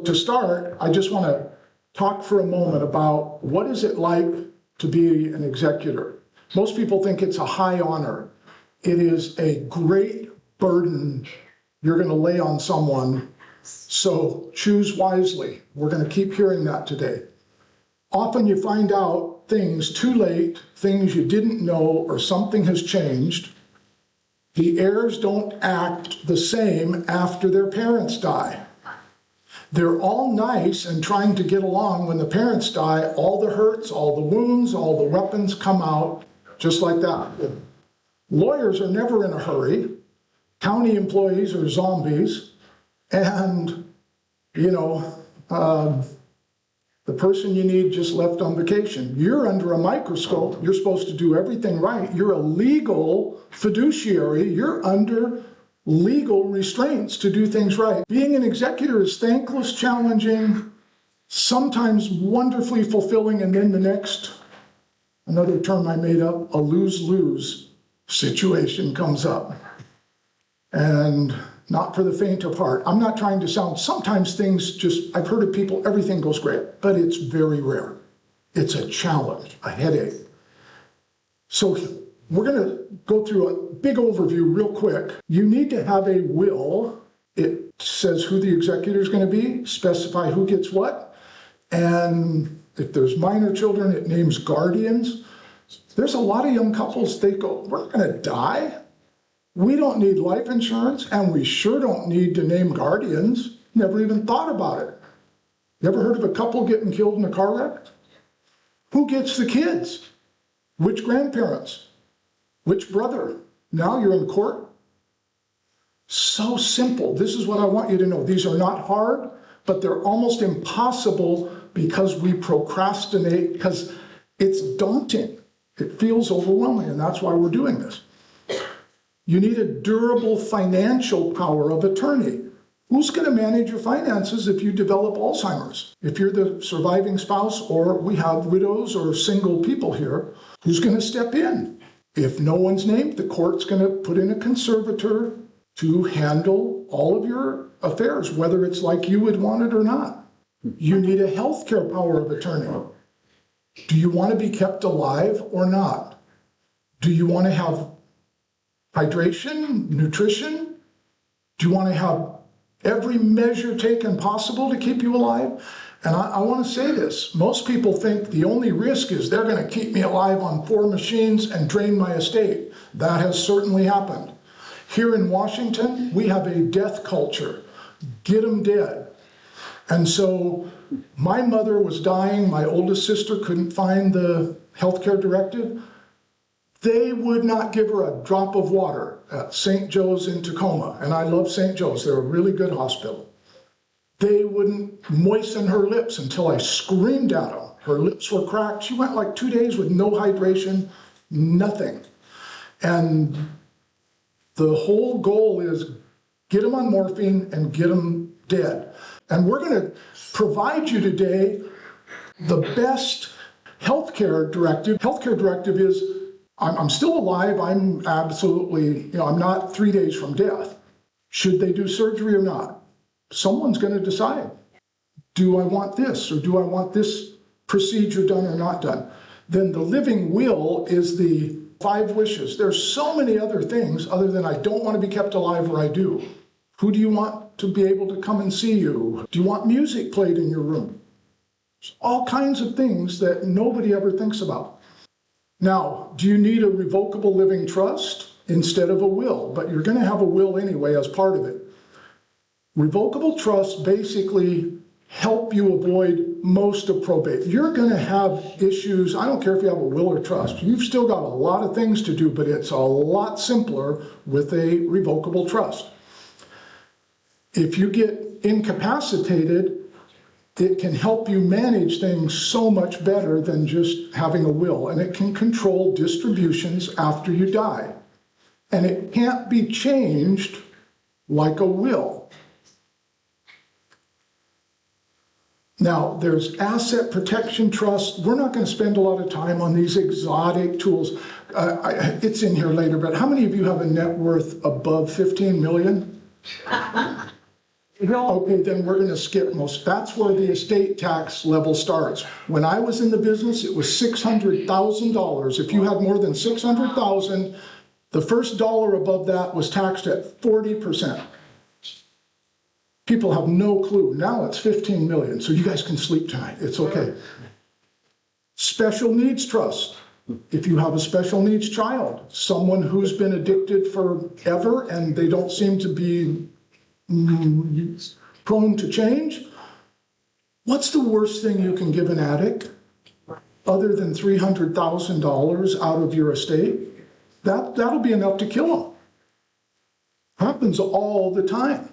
To start, I just want to talk for a moment about what is it like to be an executor. Most people think it's a high honor. It is a great burden you're going to lay on someone, so choose wisely. We're going to keep hearing that today. Often you find out things too late, things you didn't know, or something has changed. The heirs don't act the same after their parents die. They're all nice and trying to get along. When the parents die, all the hurts, all the wounds, all the weapons come out just like that. Lawyers are never in a hurry. County employees are zombies. And, the person you need just left on vacation. You're under a microscope. You're supposed to do everything right. You're a legal fiduciary. You're under legal restraints to do things right. Being an executor is thankless, challenging, sometimes wonderfully fulfilling, and then the next, another term I made up, a lose-lose situation comes up. And not for the faint of heart. I'm not trying to sound, sometimes things just, I've heard of people, everything goes great, but it's very rare. It's a challenge, a headache. So we're gonna go through a big overview real quick. You need to have a will. It says who the executor is gonna be, specify who gets what, and if there's minor children, it names guardians. There's a lot of young couples, they go, we're gonna die. We don't need life insurance, and we sure don't need to name guardians. Never even thought about it. You ever heard of a couple getting killed in a car wreck? Who gets the kids? Which grandparents? Which brother? Now you're in court? So simple. This is what I want you to know. These are not hard, but they're almost impossible because we procrastinate, because it's daunting. It feels overwhelming, and that's why we're doing this. You need a durable financial power of attorney. Who's going to manage your finances if you develop Alzheimer's? If you're the surviving spouse, or we have widows or single people here, who's going to step in? If no one's named, the court's going to put in a conservator to handle all of your affairs, whether it's like you would want it or not. You need a healthcare power of attorney. Do you want to be kept alive or not? Do you want to have hydration, nutrition? Do you want to have every measure taken possible to keep you alive? And I want to say this, most people think the only risk is they're going to keep me alive on 4 machines and drain my estate. That has certainly happened. Here in Washington, we have a death culture. Get them dead. And so my mother was dying, my oldest sister couldn't find the healthcare directive. They would not give her a drop of water at St. Joe's in Tacoma. And I love St. Joe's, they're a really good hospital. They wouldn't moisten her lips until I screamed at them. Her lips were cracked. She went like 2 days with no hydration, nothing. And the whole goal is get them on morphine and get them dead. And we're gonna provide you today the best healthcare directive. Healthcare directive is, I'm still alive, I'm absolutely, I'm not 3 days from death. Should they do surgery or not? Someone's gonna decide. Do I want this, or do I want this procedure done or not done? Then the living will is the 5 wishes. There's so many other things other than I don't want to be kept alive, or I do. Who do you want to be able to come and see you? Do you want music played in your room? There's all kinds of things that nobody ever thinks about. Now, do you need a revocable living trust instead of a will? But you're going to have a will anyway as part of it. Revocable trusts basically help you avoid most of probate. You're going to have issues. I don't care if you have a will or trust. You've still got a lot of things to do, but it's a lot simpler with a revocable trust. If you get incapacitated, it can help you manage things so much better than just having a will, and it can control distributions after you die. And it can't be changed like a will. Now, there's asset protection trust. We're not going to spend a lot of time on these exotic tools. It's in here later, but how many of you have a net worth above 15 million? Okay, then we're gonna skip most, that's where the estate tax level starts. When I was in the business, it was $600,000. If you had more than 600,000, the first dollar above that was taxed at 40%. People have no clue. Now it's 15 million, so you guys can sleep tonight, it's okay. Special needs trust. If you have a special needs child, someone who's been addicted forever and they don't seem to be prone to change, what's the worst thing you can give an addict other than $300,000 out of your estate? That'll be enough to kill them. Happens all the time.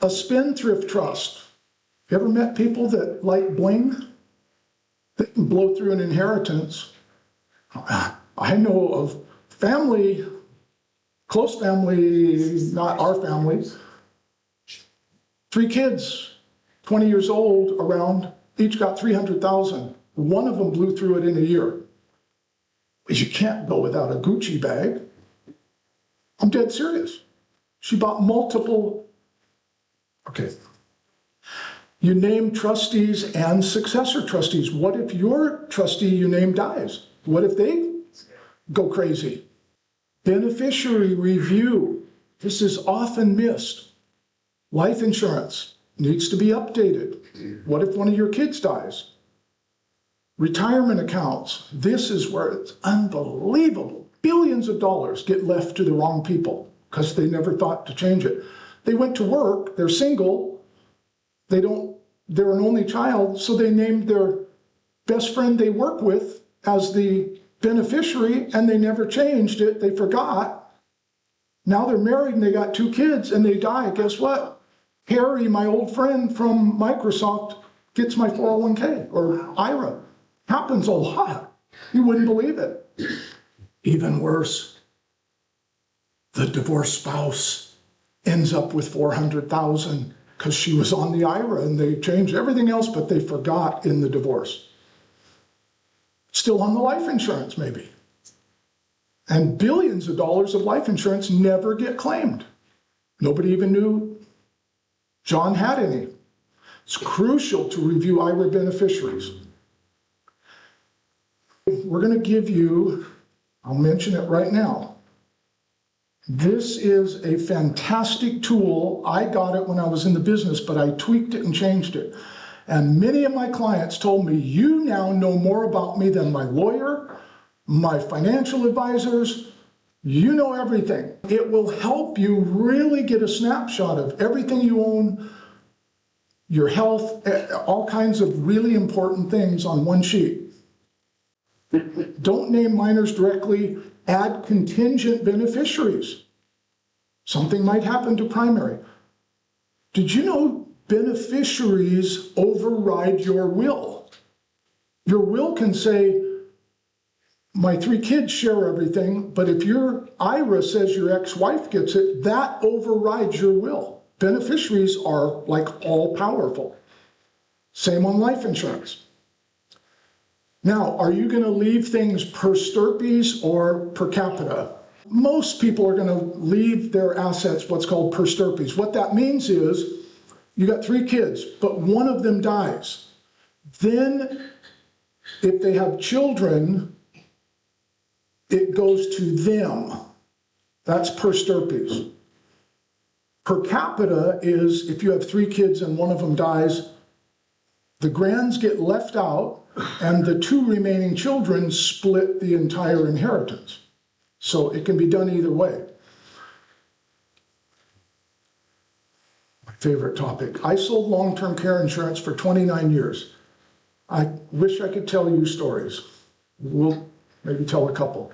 A spendthrift trust. You ever met people that like bling? They can blow through an inheritance. I know of family, close family, not our family, 3 kids, 20 years old around, each got 300,000. One of them blew through it in a year. You can't go without a Gucci bag. I'm dead serious. She bought multiple, okay. You name trustees and successor trustees. What if your trustee you name dies? What if they go crazy? Beneficiary review. This is often missed. Life insurance needs to be updated. What if one of your kids dies? Retirement accounts. This is where it's unbelievable. Billions of dollars get left to the wrong people because they never thought to change it. They went to work, they're single, they're an only child, so they named their best friend they work with as the beneficiary, and they never changed it, they forgot. Now they're married and they got 2 kids and they die. Guess what? Harry, my old friend from Microsoft, gets my 401k or IRA. Happens a lot. You wouldn't believe it. Even worse, the divorced spouse ends up with 400,000 because she was on the IRA and they changed everything else, but they forgot in the divorce. Still on the life insurance, maybe. And billions of dollars of life insurance never get claimed. Nobody even knew John had any. It's crucial to review IRA beneficiaries. We're going to give you, I'll mention it right now. This is a fantastic tool. I got it when I was in the business, but I tweaked it and changed it. And many of my clients told me, you now know more about me than my lawyer, my financial advisors, you know everything. It will help you really get a snapshot of everything you own, your health, all kinds of really important things on one sheet. Don't name minors directly, add contingent beneficiaries. Something might happen to primary. Did you know beneficiaries override your will? Your will can say, my 3 kids share everything, but if your IRA says your ex-wife gets it, that overrides your will. Beneficiaries are like all powerful. Same on life insurance. Now, are you going to leave things per stirpes or per capita? Most people are going to leave their assets what's called per stirpes. What that means is you got 3 kids, but one of them dies. Then if they have children, it goes to them. That's per stirpes. Per capita is if you have 3 kids and one of them dies, the grands get left out and the 2 remaining children split the entire inheritance. So it can be done either way. My favorite topic. I sold long-term care insurance for 29 years. I wish I could tell you stories. We'll maybe tell a couple.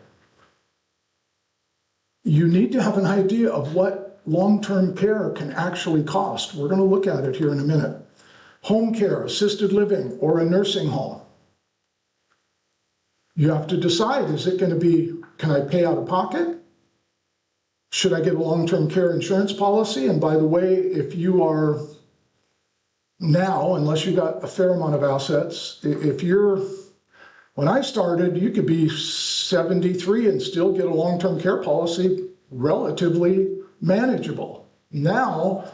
You need to have an idea of what long-term care can actually cost. We're going to look at it here in a minute. Home care, assisted living, or a nursing home. You have to decide, is it going to be, can I pay out of pocket? Should I get a long-term care insurance policy? And by the way, if you are now, unless you got a fair amount of assets, if you're, when I started, you could be 73 and still get a long-term care policy relatively manageable. Now,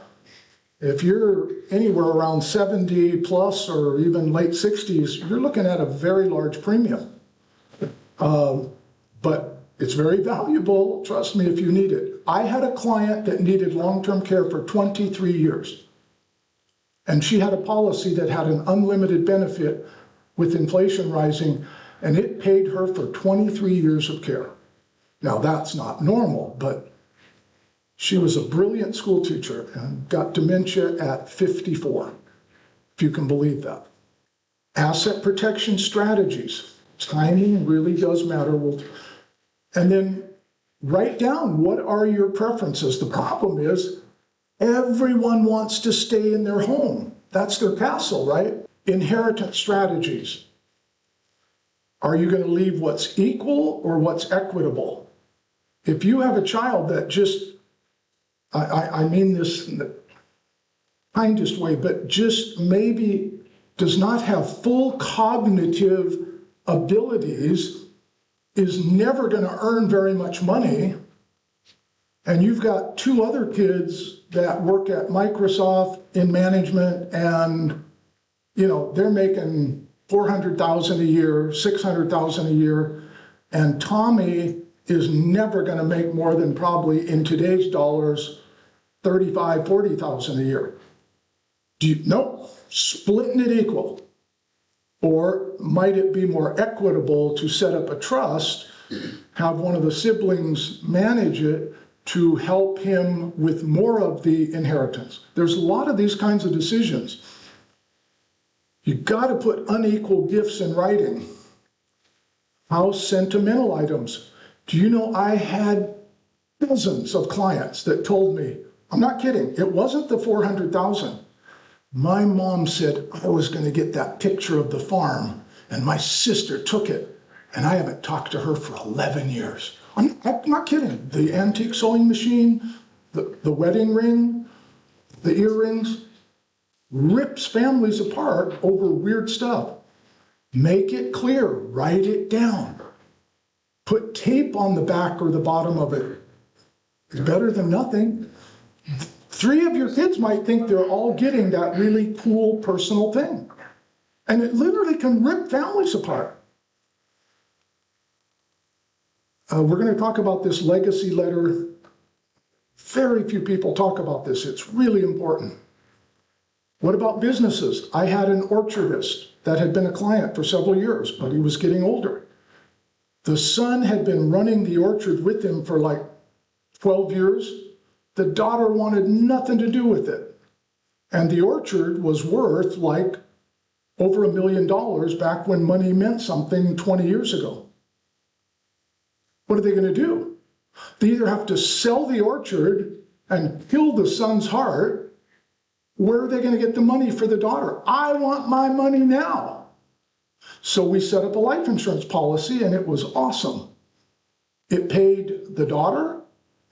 If you're anywhere around 70 plus or even late 60s, you're looking at a very large premium. But it's very valuable, trust me, if you need it. I had a client that needed long-term care for 23 years. And she had a policy that had an unlimited benefit with inflation rising, and it paid her for 23 years of care. Now, that's not normal, but she was a brilliant school teacher and got dementia at 54, if you can believe that. Asset protection strategies. Timing really does matter. And then write down, what are your preferences? The problem is everyone wants to stay in their home. That's their castle, right? Inheritance strategies. Are you going to leave what's equal or what's equitable? If you have a child that just, I mean this in the kindest way, but just maybe does not have full cognitive abilities, is never going to earn very much money, and you've got two other kids that work at Microsoft in management, and they're making $400,000 a year, $600,000 a year, and Tommy is never going to make more than probably in today's dollars $35,000, $40,000 a year. No, splitting it equal. Or might it be more equitable to set up a trust, have one of the siblings manage it to help him with more of the inheritance? There's a lot of these kinds of decisions. You've got to put unequal gifts in writing. House sentimental items. Do you know I had dozens of clients that told me, I'm not kidding, it wasn't the 400,000. My mom said I was going to get that picture of the farm, and my sister took it, and I haven't talked to her for 11 years. I'm not kidding. The antique sewing machine, the wedding ring, the earrings, rips families apart over weird stuff. Make it clear, write it down. Put tape on the back or the bottom of it. It's better than nothing. 3 of your kids might think they're all getting that really cool personal thing. And it literally can rip families apart. We're going to talk about this legacy letter. Very few people talk about this. It's really important. What about businesses? I had an orchardist that had been a client for several years, but he was getting older. The son had been running the orchard with him for like 12 years. The daughter wanted nothing to do with it. And the orchard was worth like over $1 million back when money meant something 20 years ago. What are they going to do? They either have to sell the orchard and kill the son's heart. Where are they going to get the money for the daughter? I want my money now. So we set up a life insurance policy, and it was awesome. It paid the daughter,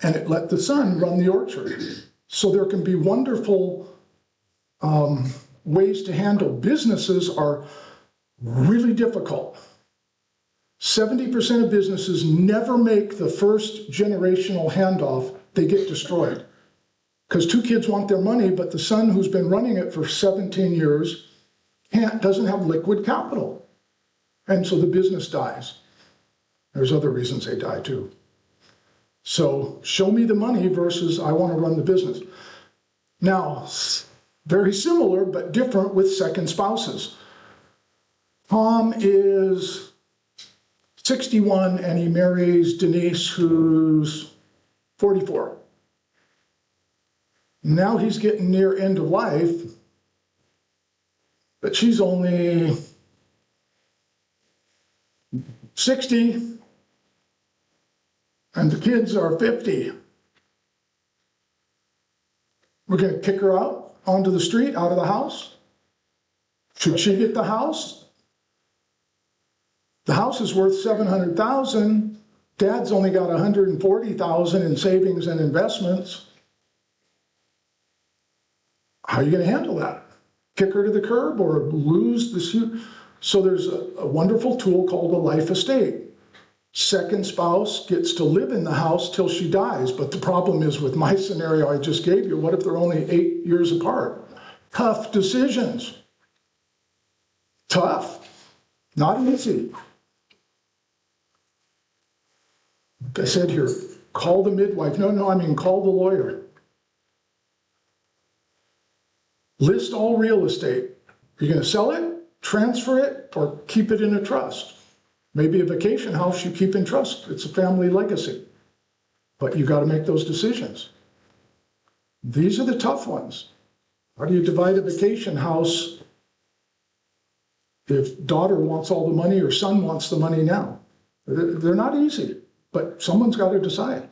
and it let the son run the orchard. So there can be wonderful ways to handle. Businesses are really difficult. 70% of businesses never make the first generational handoff. They get destroyed. Because 2 kids want their money, but the son who's been running it for 17 years doesn't have liquid capital. And so the business dies. There's other reasons they die too. So show me the money versus I want to run the business. Now, very similar but different with second spouses. Tom is 61 and he marries Denise, who's 44. Now he's getting near end of life, but she's only 60. And the kids are 50. We're going to kick her out onto the street, out of the house? Should she get the house? The house is worth $700,000. Dad's only got $140,000 in savings and investments. How are you going to handle that? Kick her to the curb or lose the suit? So there's a wonderful tool called a life estate. Second spouse gets to live in the house till she dies. But the problem is with my scenario I just gave you, what if they're only 8 years apart? Tough decisions. Tough. Not easy. Like I said here, call the midwife. Call the lawyer. List all real estate. You're going to sell it, transfer it, or keep it in a trust. Maybe a vacation house you keep in trust. It's a family legacy. But you got to make those decisions. These are the tough ones. How do you divide a vacation house if daughter wants all the money or son wants the money now? They're not easy, but someone's got to decide.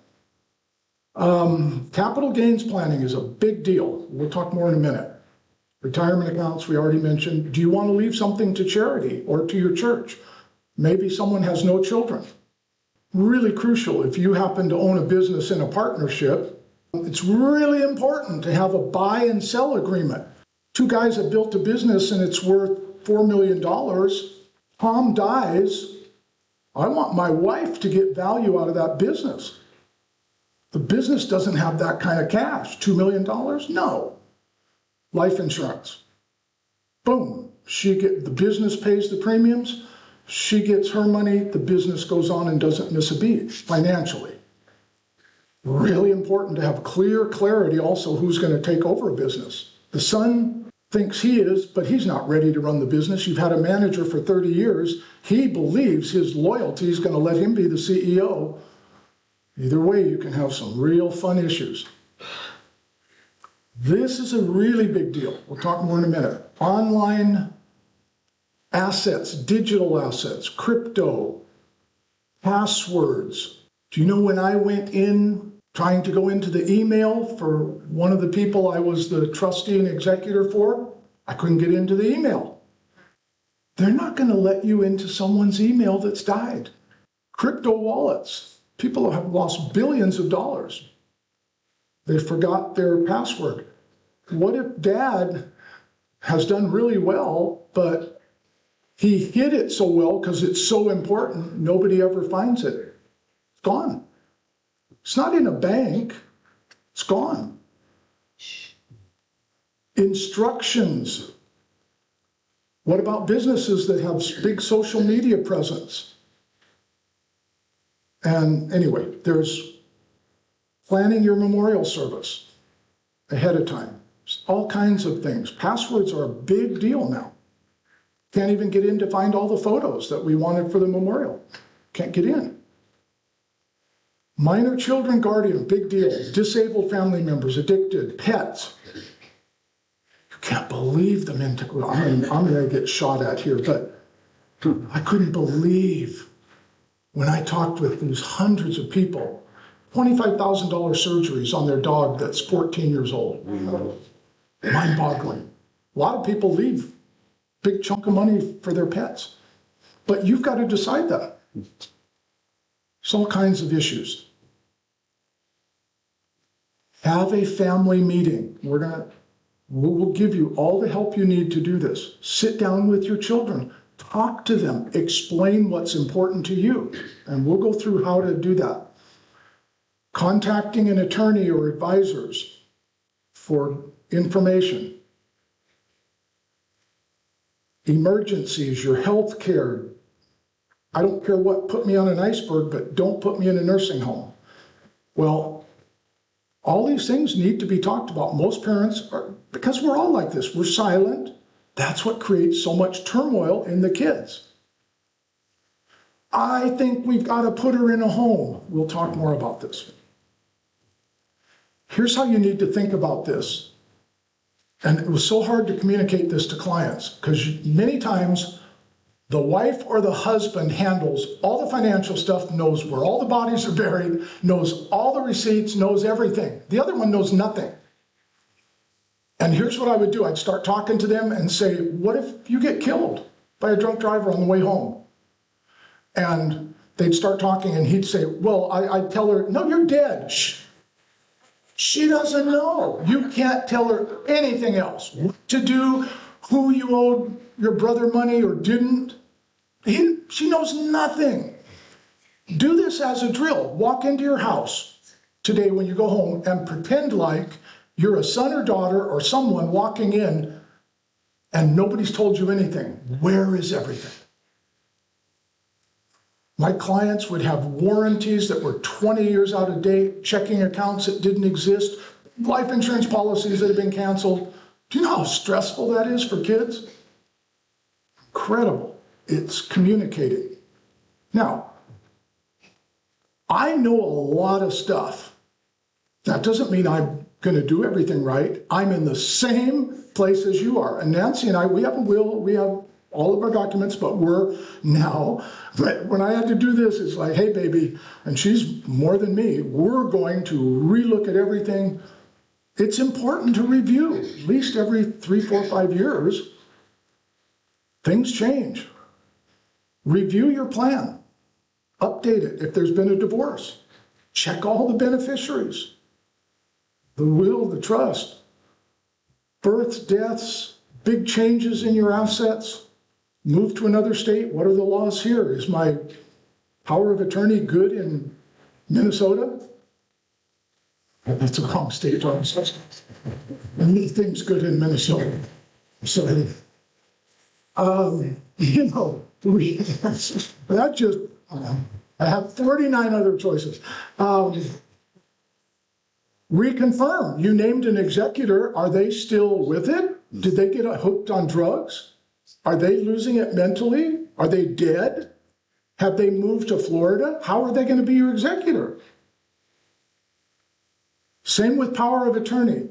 Capital gains planning is a big deal. We'll talk more in a minute. Retirement accounts, we already mentioned. Do you want to leave something to charity or to your church? Maybe someone has no children. Really crucial, if you happen to own a business in a partnership, it's really important to have a buy and sell agreement. Two guys have built a business and it's worth $4 million. Tom dies. I want my wife to get value out of that business. The business doesn't have that kind of cash. $2 million? No. Life insurance. Boom. The business pays the premiums. She gets her money. The business goes on and doesn't miss a beat financially. Really important to have clarity also who's going to take over a business. The son thinks he is, but he's not ready to run the business. You've had a manager for 30 years. He believes his loyalty is going to let him be the CEO. Either way, you can have some real fun issues. This is a really big deal. We'll talk more in a minute. Online assets, digital assets, crypto, passwords. Do you know when I went in trying to go into the email for one of the people I was the trustee and executor for? I couldn't get into the email. They're not going to let you into someone's email that's died. Crypto wallets. People have lost billions of dollars. They forgot their password. What if dad has done really well, but he hid it so well because it's so important, nobody ever finds it? It's gone. It's not in a bank. It's gone. Instructions. What about businesses that have big social media presence? And anyway, there's planning your memorial service ahead of time. All kinds of things. Passwords are a big deal now. Can't even get in to find all the photos that we wanted for the memorial. Can't get in. Minor children guardian, big deal. Disabled family members, addicted, pets. You can't believe the mental. I'm going to get shot at here, but I couldn't believe when I talked with these hundreds of people, $25,000 surgeries on their dog that's 14 years old. Mind-boggling. A lot of people leave big chunk of money for their pets. But you've got to decide that. There's all kinds of issues. Have a family meeting. We'll give you all the help you need to do this. Sit down with your children. Talk to them. Explain what's important to you. And we'll go through how to do that. Contacting an attorney or advisors for information. Emergencies, your health care. I don't care what, put me on an iceberg, but don't put me in a nursing home. Well, all these things need to be talked about. Most parents are, because we're all like this, we're silent. That's what creates so much turmoil in the kids. I think we've got to put her in a home. We'll talk more about this. Here's how you need to think about this. And it was so hard to communicate this to clients because many times the wife or the husband handles all the financial stuff, knows where all the bodies are buried, knows all the receipts, knows everything. The other one knows nothing. And here's what I would do. I'd start talking to them and say, what if you get killed by a drunk driver on the way home? And they'd start talking and he'd say, well, I'd tell her, no, you're dead. Shh. She doesn't know. You can't tell her anything else. What to do, who you owed your brother money or didn't. She knows nothing. Do this as a drill. Walk into your house today when you go home and pretend like you're a son or daughter or someone walking in and nobody's told you anything. Where is everything? My clients would have warranties that were 20 years out of date, checking accounts that didn't exist, life insurance policies that have been canceled. Do you know how stressful that is for kids? Incredible. It's communicating. Now, I know a lot of stuff. That doesn't mean I'm going to do everything right. I'm in the same place as you are. And Nancy and I, we have a will, we have all of our documents, but we're now, when I had to do this, it's like, hey, baby, and she's more than me, we're going to relook at everything. It's important to review, at least every 3, 4, 5 years. Things change. Review your plan. Update it if there's been a divorce. Check all the beneficiaries. The will, the trust, births, deaths, big changes in your assets, move to another state. What are the laws here? Is my power of attorney good in Minnesota? That's a wrong state. Anything's good in Minnesota. So, that just, I have 49 other choices. Reconfirm, you named an executor. Are they still with it? Did they get hooked on drugs? Are they losing it mentally? Are they dead? Have they moved to Florida? How are they going to be your executor? Same with power of attorney.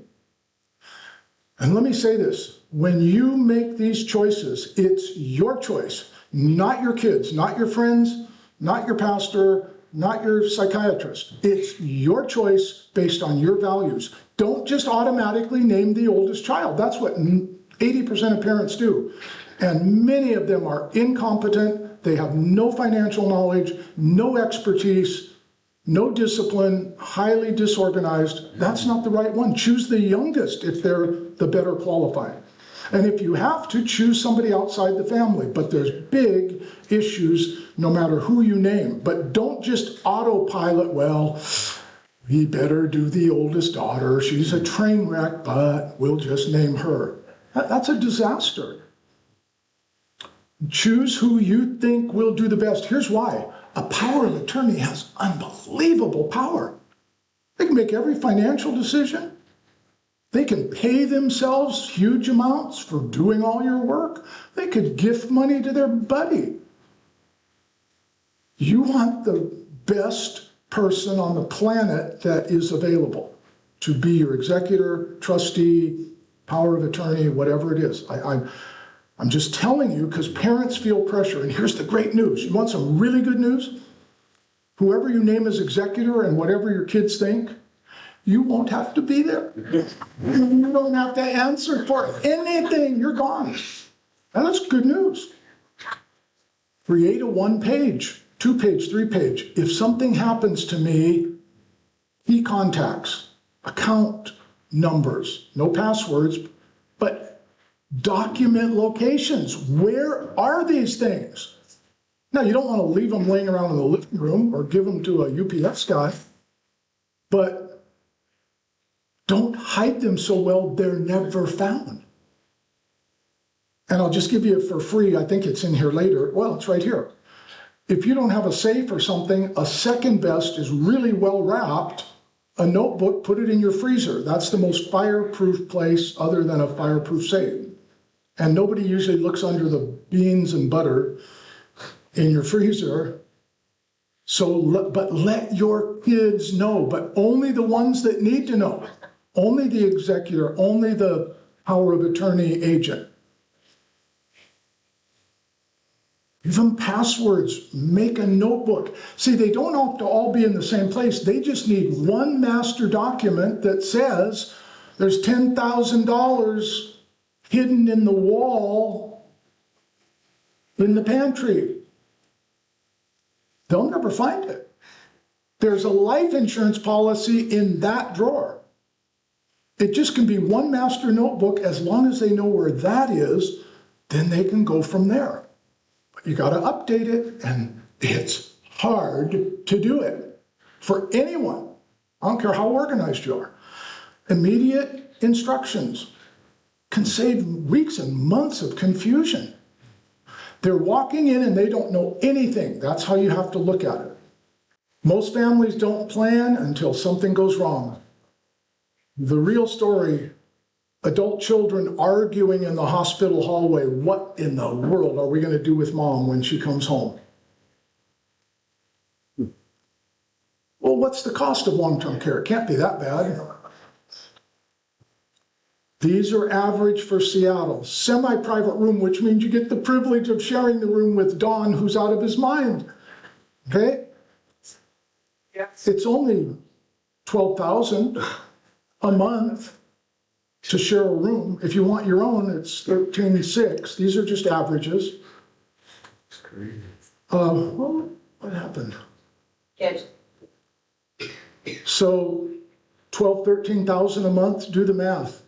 And let me say this, when you make these choices, it's your choice, not your kids, not your friends, not your pastor, not your psychiatrist. It's your choice based on your values. Don't just automatically name the oldest child. That's what 80% of parents do. And many of them are incompetent. They have no financial knowledge, no expertise, no discipline, highly disorganized. That's not the right one. Choose the youngest if they're the better qualified. And if you have to, choose somebody outside the family. But there's big issues no matter who you name. But don't just autopilot, well, we better do the oldest daughter. She's a train wreck, but we'll just name her. That's a disaster. Choose who you think will do the best. Here's why. A power of attorney has unbelievable power. They can make every financial decision. They can pay themselves huge amounts for doing all your work. They could gift money to their buddy. You want the best person on the planet that is available to be your executor, trustee, power of attorney, whatever it is. I'm just telling you because parents feel pressure. And here's the great news. You want some really good news? Whoever you name as executor and whatever your kids think, you won't have to be there. You don't have to answer for anything. You're gone. And that's good news. Create a 1-page, 2-page, 3-page. If something happens to me, key contacts, account numbers, no passwords, but document locations. Where are these things? Now, you don't want to leave them laying around in the living room or give them to a UPS guy, but don't hide them so well they're never found. And I'll just give you it for free. I think it's in here later. Well, it's right here. If you don't have a safe or something, a second best is really well wrapped. A notebook, put it in your freezer. That's the most fireproof place other than a fireproof safe. And nobody usually looks under the beans and butter in your freezer. So, but let your kids know, but only the ones that need to know. Only the executor, only the power of attorney agent. Give them passwords, make a notebook. See, they don't have to all be in the same place. They just need one master document that says there's $10,000 hidden in the wall in the pantry. They'll never find it. There's a life insurance policy in that drawer. It just can be one master notebook. As long as they know where that is, then they can go from there. But you got to update it, and it's hard to do it for anyone. I don't care how organized you are. Immediate instructions can save weeks and months of confusion. They're walking in and they don't know anything. That's how you have to look at it. Most families don't plan until something goes wrong. The real story, adult children arguing in the hospital hallway. What in the world are we going to do with mom when she comes home? Well, what's the cost of long-term care? It can't be that bad. These are average for Seattle. Semi-private room, which means you get the privilege of sharing the room with Don, who's out of his mind. Okay? Yes. It's only $12,000 a month to share a room. If you want your own, it's $13,600. These are just averages. It's crazy. Well, what happened? Yes. So 12, 13,000 a month, do the math.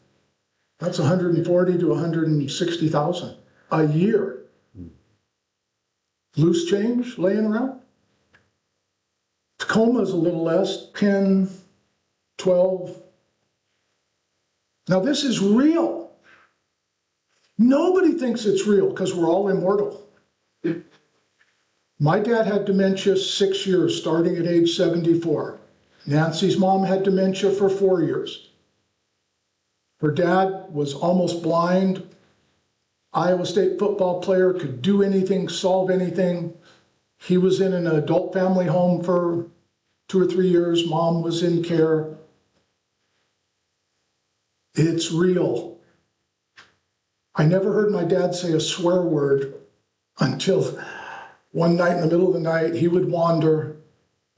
That's 140 to 160,000 a year. Loose change laying around. Tacoma's a little less, 10, 12. Now this is real. Nobody thinks it's real because we're all immortal. My dad had dementia 6 years, starting at age 74. Nancy's mom had dementia for 4 years. Her dad was almost blind, Iowa State football player, could do anything, solve anything. He was in an adult family home for 2 or 3 years. Mom was in care. It's real. I never heard my dad say a swear word until one night in the middle of the night, he would wander,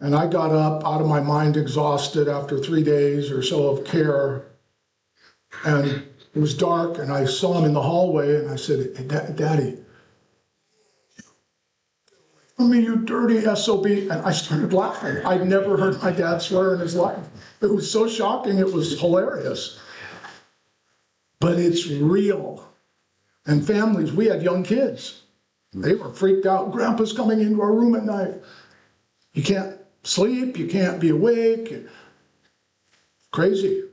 and I got up out of my mind exhausted after 3 days or so of care. And it was dark, and I saw him in the hallway, and I said, "Hey, Daddy, I mean, you dirty SOB." And I started laughing. I'd never heard my dad swear in his life. It was so shocking, it was hilarious. But it's real. And families, we had young kids. They were freaked out. Grandpa's coming into our room at night. You can't sleep, you can't be awake. Crazy.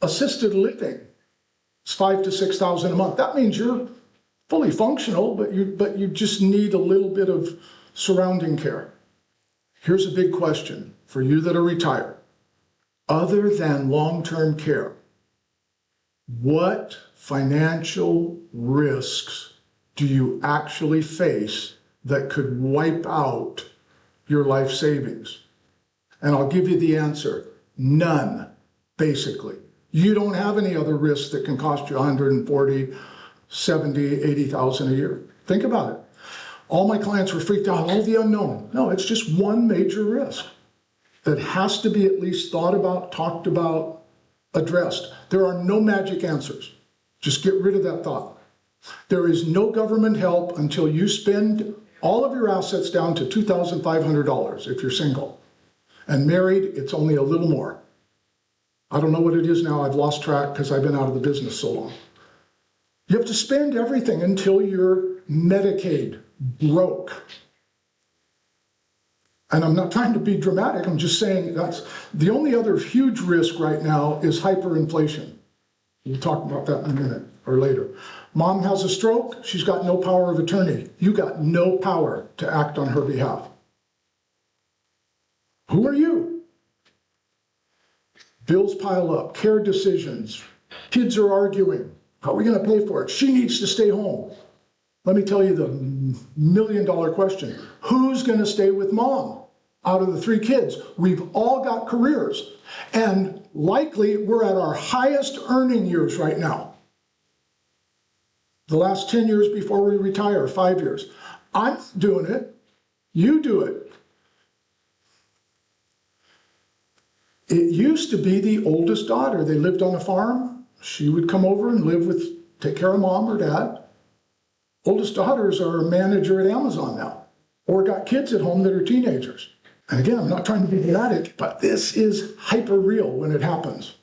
Assisted living is $5,000 to $6,000 a month. That means you're fully functional, but you just need a little bit of surrounding care. Here's a big question for you that are retired. Other than long-term care, what financial risks do you actually face that could wipe out your life savings? And I'll give you the answer. None, basically. You don't have any other risks that can cost you 140, 70, 80,000 a year. Think about it. All my clients were freaked out, all the unknown. No, it's just one major risk that has to be at least thought about, talked about, addressed. There are no magic answers. Just get rid of that thought. There is no government help until you spend all of your assets down to $2,500 if you're single. And married, it's only a little more. I don't know what it is now. I've lost track because I've been out of the business so long. You have to spend everything until you're Medicaid broke. And I'm not trying to be dramatic. I'm just saying that's the only other huge risk right now is hyperinflation. We'll talk about that in a minute or later. Mom has a stroke. She's got no power of attorney. You got no power to act on her behalf. Who are you? Bills pile up, care decisions, kids are arguing. How are we going to pay for it? She needs to stay home. Let me tell you the million-dollar question. Who's going to stay with mom out of the 3 kids? We've all got careers. And likely we're at our highest earning years right now. The last 10 years before we retire, 5 years. I'm doing it. You do it. It used to be the oldest daughter. They lived on a farm. She would come over and take care of mom or dad. Oldest daughters are a manager at Amazon now, or got kids at home that are teenagers. And again, I'm not trying to be dramatic, but this is hyper real when it happens.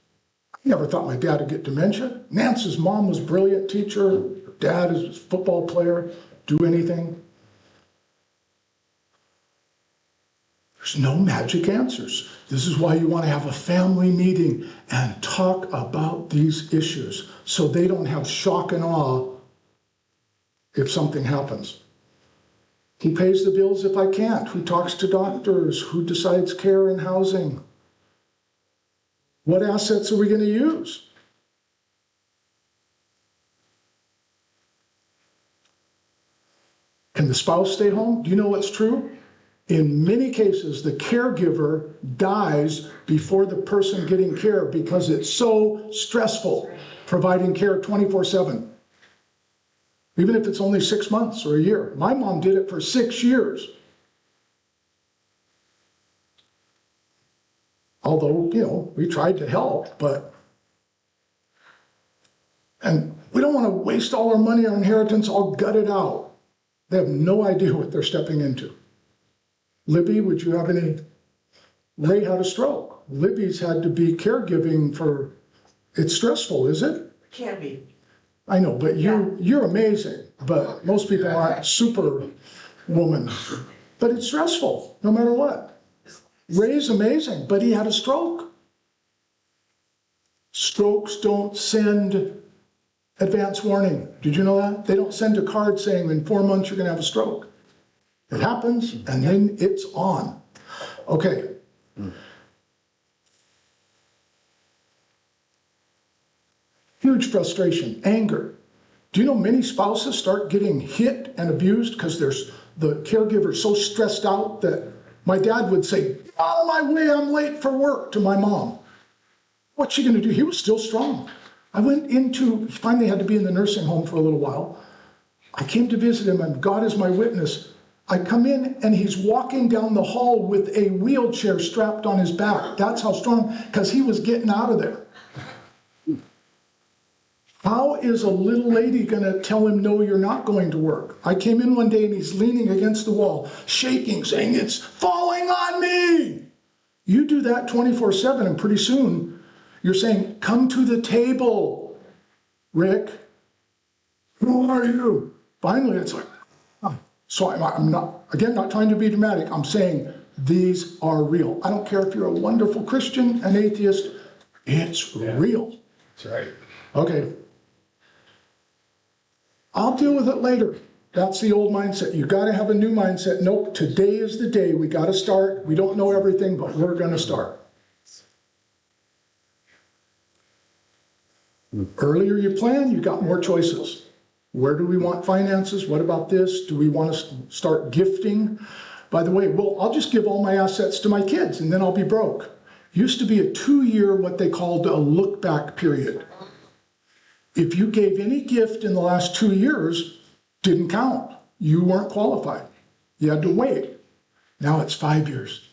I never thought my dad would get dementia. Nance's mom was a brilliant teacher. Her dad is a football player, do anything. There's no magic answers. This is why you want to have a family meeting and talk about these issues so they don't have shock and awe if something happens. Who pays the bills if I can't? Who talks to doctors? Who decides care and housing? What assets are we going to use? Can the spouse stay home? Do you know what's true? In many cases, the caregiver dies before the person getting care because it's so stressful providing care 24/7. Even if it's only 6 months or a year. My mom did it for 6 years. Although, we tried to help, and we don't want to waste all our money on inheritance, all gutted out. They have no idea what they're stepping into. Libby, would you have any? Ray had a stroke. Libby's had to be caregiving for, it's stressful, is it? It can be. I know, but you're amazing, but most people aren't super woman. But it's stressful, no matter what. Ray's amazing, but he had a stroke. Strokes don't send advance warning. Did you know that? They don't send a card saying in 4 months you're going to have a stroke. It happens, and then it's on. Okay. Huge frustration, anger. Do you know many spouses start getting hit and abused because the caregiver so stressed out that my dad would say, "Get out of my way, I'm late for work," to my mom. What's she going to do? He was still strong. He finally had to be in the nursing home for a little while. I came to visit him, and God is my witness. I come in, and he's walking down the hall with a wheelchair strapped on his back. That's how strong, because he was getting out of there. How is a little lady going to tell him, "No, you're not going to work"? I came in one day, and he's leaning against the wall, shaking, saying, "It's falling on me." You do that 24/7, and pretty soon, you're saying, "Come to the table, Rick. Who are you?" Finally, it's like, so I'm not trying to be dramatic. I'm saying these are real. I don't care if you're a wonderful Christian, an atheist, it's real. That's right. Okay. I'll deal with it later. That's the old mindset. You got to have a new mindset. Nope, today is the day. We got to start. We don't know everything, but we're going to start. Earlier you plan, you got more choices. Where do we want finances? What about this? Do we want to start gifting? By the way, well, I'll just give all my assets to my kids and then I'll be broke. Used to be a 2-year, what they called a look back period. If you gave any gift in the last 2 years, didn't count. You weren't qualified. You had to wait. Now it's 5 years.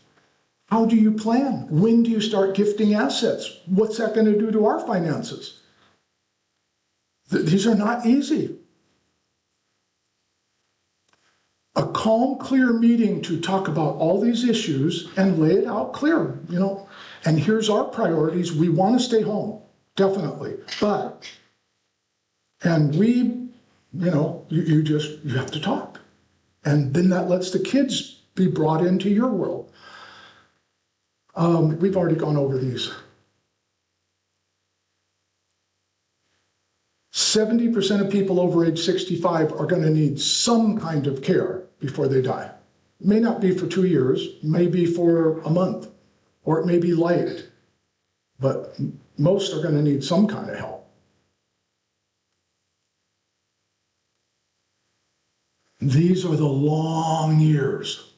How do you plan? When do you start gifting assets? What's that going to do to our finances? These are not easy. A calm, clear meeting to talk about all these issues and lay it out clear, And here's our priorities. We want to stay home, definitely. And we, you have to talk. And then that lets the kids be brought into your world. We've already gone over these. 70% of people over age 65 are going to need some kind of care before they die. It may not be for 2 years, maybe for a month, or it may be light, but most are going to need some kind of help. These are the long years.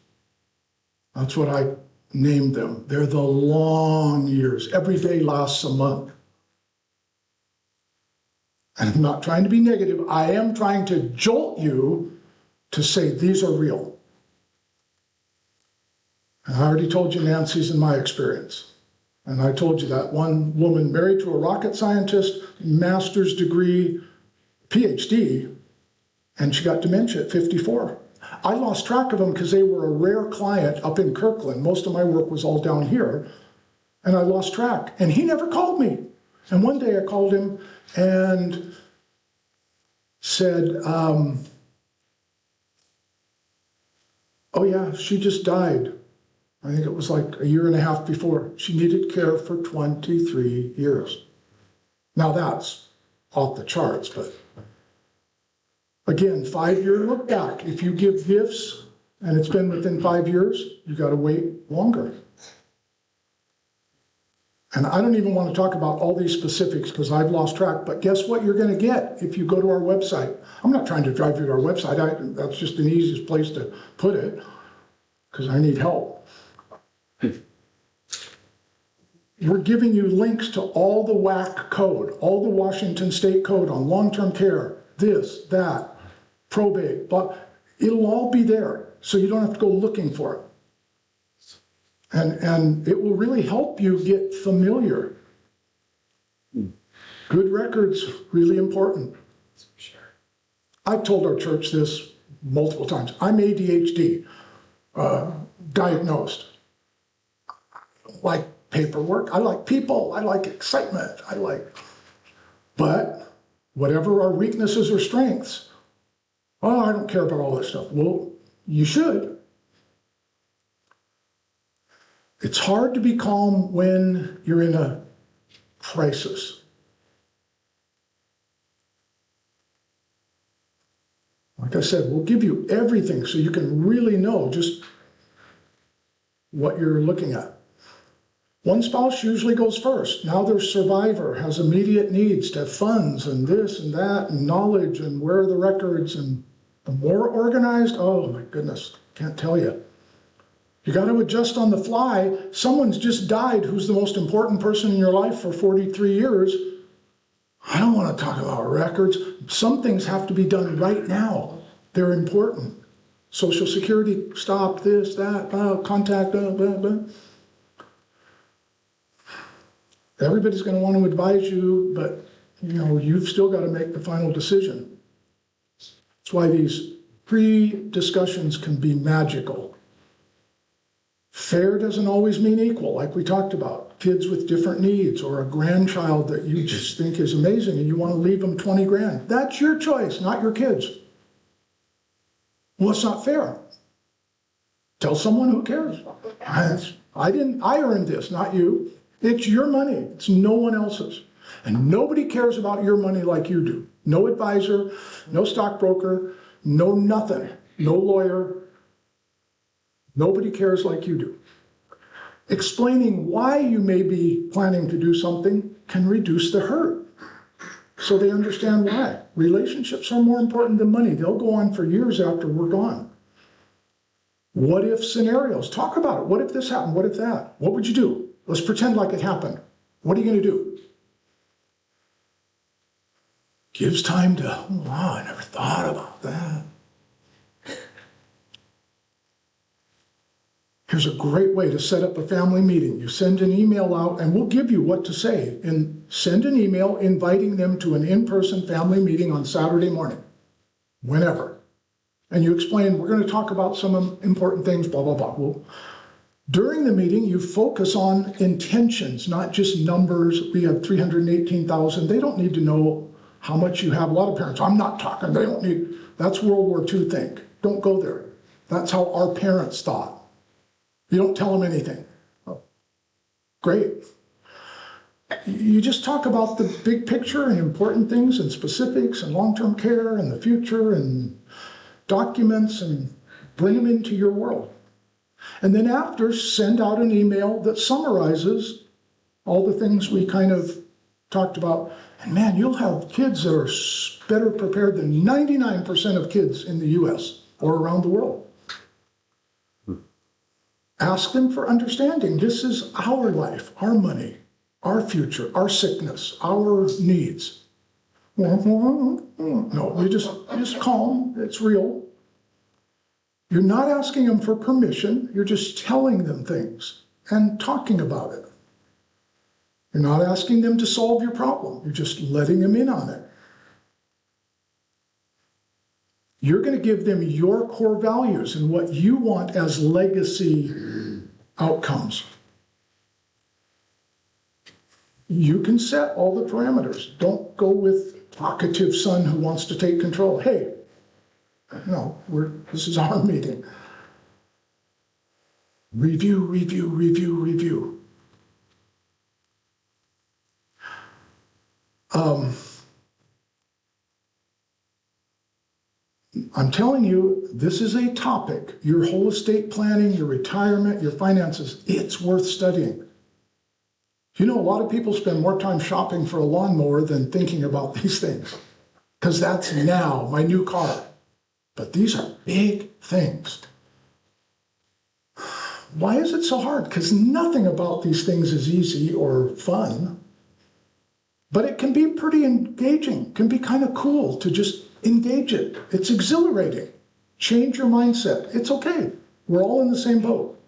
That's what I named them. They're the long years. Every day lasts a month. And I'm not trying to be negative. I am trying to jolt you to say these are real. And I already told you Nancy's in my experience. And I told you that one woman married to a rocket scientist, master's degree, PhD, and she got dementia at 54. I lost track of them because they were a rare client up in Kirkland. Most of my work was all down here. And I lost track. And he never called me. And one day I called him and said, oh yeah, she just died. I think it was like a year and a half before. She needed care for 23 years. Now that's off the charts, but again, 5-year look back. If you give gifts and it's been within 5 years, you got to wait longer. And I don't even want to talk about all these specifics because I've lost track, but guess what you're going to get if you go to our website? I'm not trying to drive you to our website. That's just the easiest place to put it because I need help. We're giving you links to all the WAC code, all the Washington State code on long-term care, this, that, probate, but it'll all be there, so you don't have to go looking for it. And it will really help you get familiar. Good records, really important. I've told our church this multiple times. I'm ADHD, diagnosed. I like paperwork, I like people, I like excitement, but whatever our weaknesses or strengths, oh, I don't care about all this stuff. Well, you should. It's hard to be calm when you're in a crisis. Like I said, we'll give you everything so you can really know just what you're looking at. One spouse usually goes first. Now their survivor has immediate needs to have funds and this and that and knowledge and where are the records, and the more organized, oh my goodness, can't tell you. You got to adjust on the fly. Someone's just died who's the most important person in your life for 43 years. I don't want to talk about records. Some things have to be done right now. They're important. Social Security, stop this, that, contact, blah, blah, blah. Everybody's going to want to advise you, but you've still got to make the final decision. That's why these pre-discussions can be magical. Fair doesn't always mean equal, like we talked about. Kids with different needs or a grandchild that you just think is amazing and you want to leave them 20 grand. That's your choice, not your kids. Well, it's not fair. Tell someone who cares. I earned this, not you. It's your money. It's no one else's. And nobody cares about your money like you do. No advisor, no stockbroker, no nothing, no lawyer. Nobody cares like you do. Explaining why you may be planning to do something can reduce the hurt, so they understand why. Relationships are more important than money. They'll go on for years after we're gone. What if scenarios? Talk about it. What if this happened? What if that? What would you do? Let's pretend like it happened. What are you going to do? Gives time to, oh, wow, I never thought about that. Here's a great way to set up a family meeting. You send an email out, and we'll give you what to say. And send an email inviting them to an in-person family meeting on Saturday morning, whenever. And you explain, we're going to talk about some important things, blah, blah, blah. Well, during the meeting, you focus on intentions, not just numbers. We have 318,000. They don't need to know how much you have. A lot of parents, I'm not talking, they don't need. That's World War II think. Don't go there. That's how our parents thought. You don't tell them anything. Oh, great. You just talk about the big picture and important things and specifics and long-term care and the future and documents and bring them into your world. And then after, send out an email that summarizes all the things we kind of talked about. And man, you'll have kids that are better prepared than 99% of kids in the US or around the world. Ask them for understanding. This is our life, our money, our future, our sickness, our needs. No, you just calm. It's real. You're not asking them for permission. You're just telling them things and talking about it. You're not asking them to solve your problem. You're just letting them in on it. You're going to give them your core values and what you want as legacy outcomes. You can set all the parameters. Don't go with talkative son who wants to take control. Hey, no, this is our meeting. Review, review, review, review. I'm telling you, this is a topic. Your whole estate planning, your retirement, your finances, it's worth studying. You know, a lot of people spend more time shopping for a lawnmower than thinking about these things, because that's now my new car. But these are big things. Why is it so hard? Because nothing about these things is easy or fun, but it can be pretty engaging, can be kind of cool to just engage it. It's exhilarating. Change your mindset. It's okay. We're all in the same boat.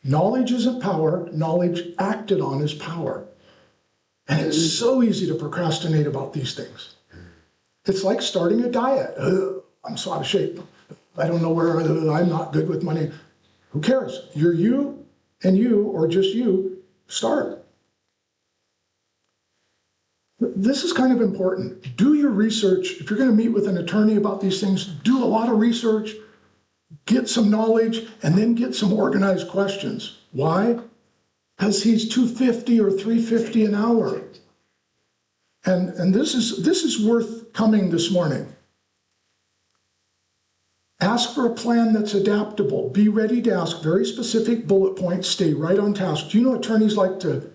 Knowledge isn't power. Knowledge acted on is power. And it's so easy to procrastinate about these things. It's like starting a diet. I'm so out of shape. I don't know where, I'm not good with money. Who cares? You're you, and you, or just you, start. This is kind of important. Do your research. If you're going to meet with an attorney about these things, do a lot of research, get some knowledge, and then get some organized questions. Why? Because he's $250 or $350 an hour. And this is worth coming this morning. Ask for a plan that's adaptable. Be ready to ask very specific bullet points. Stay right on task. Do you know attorneys like to,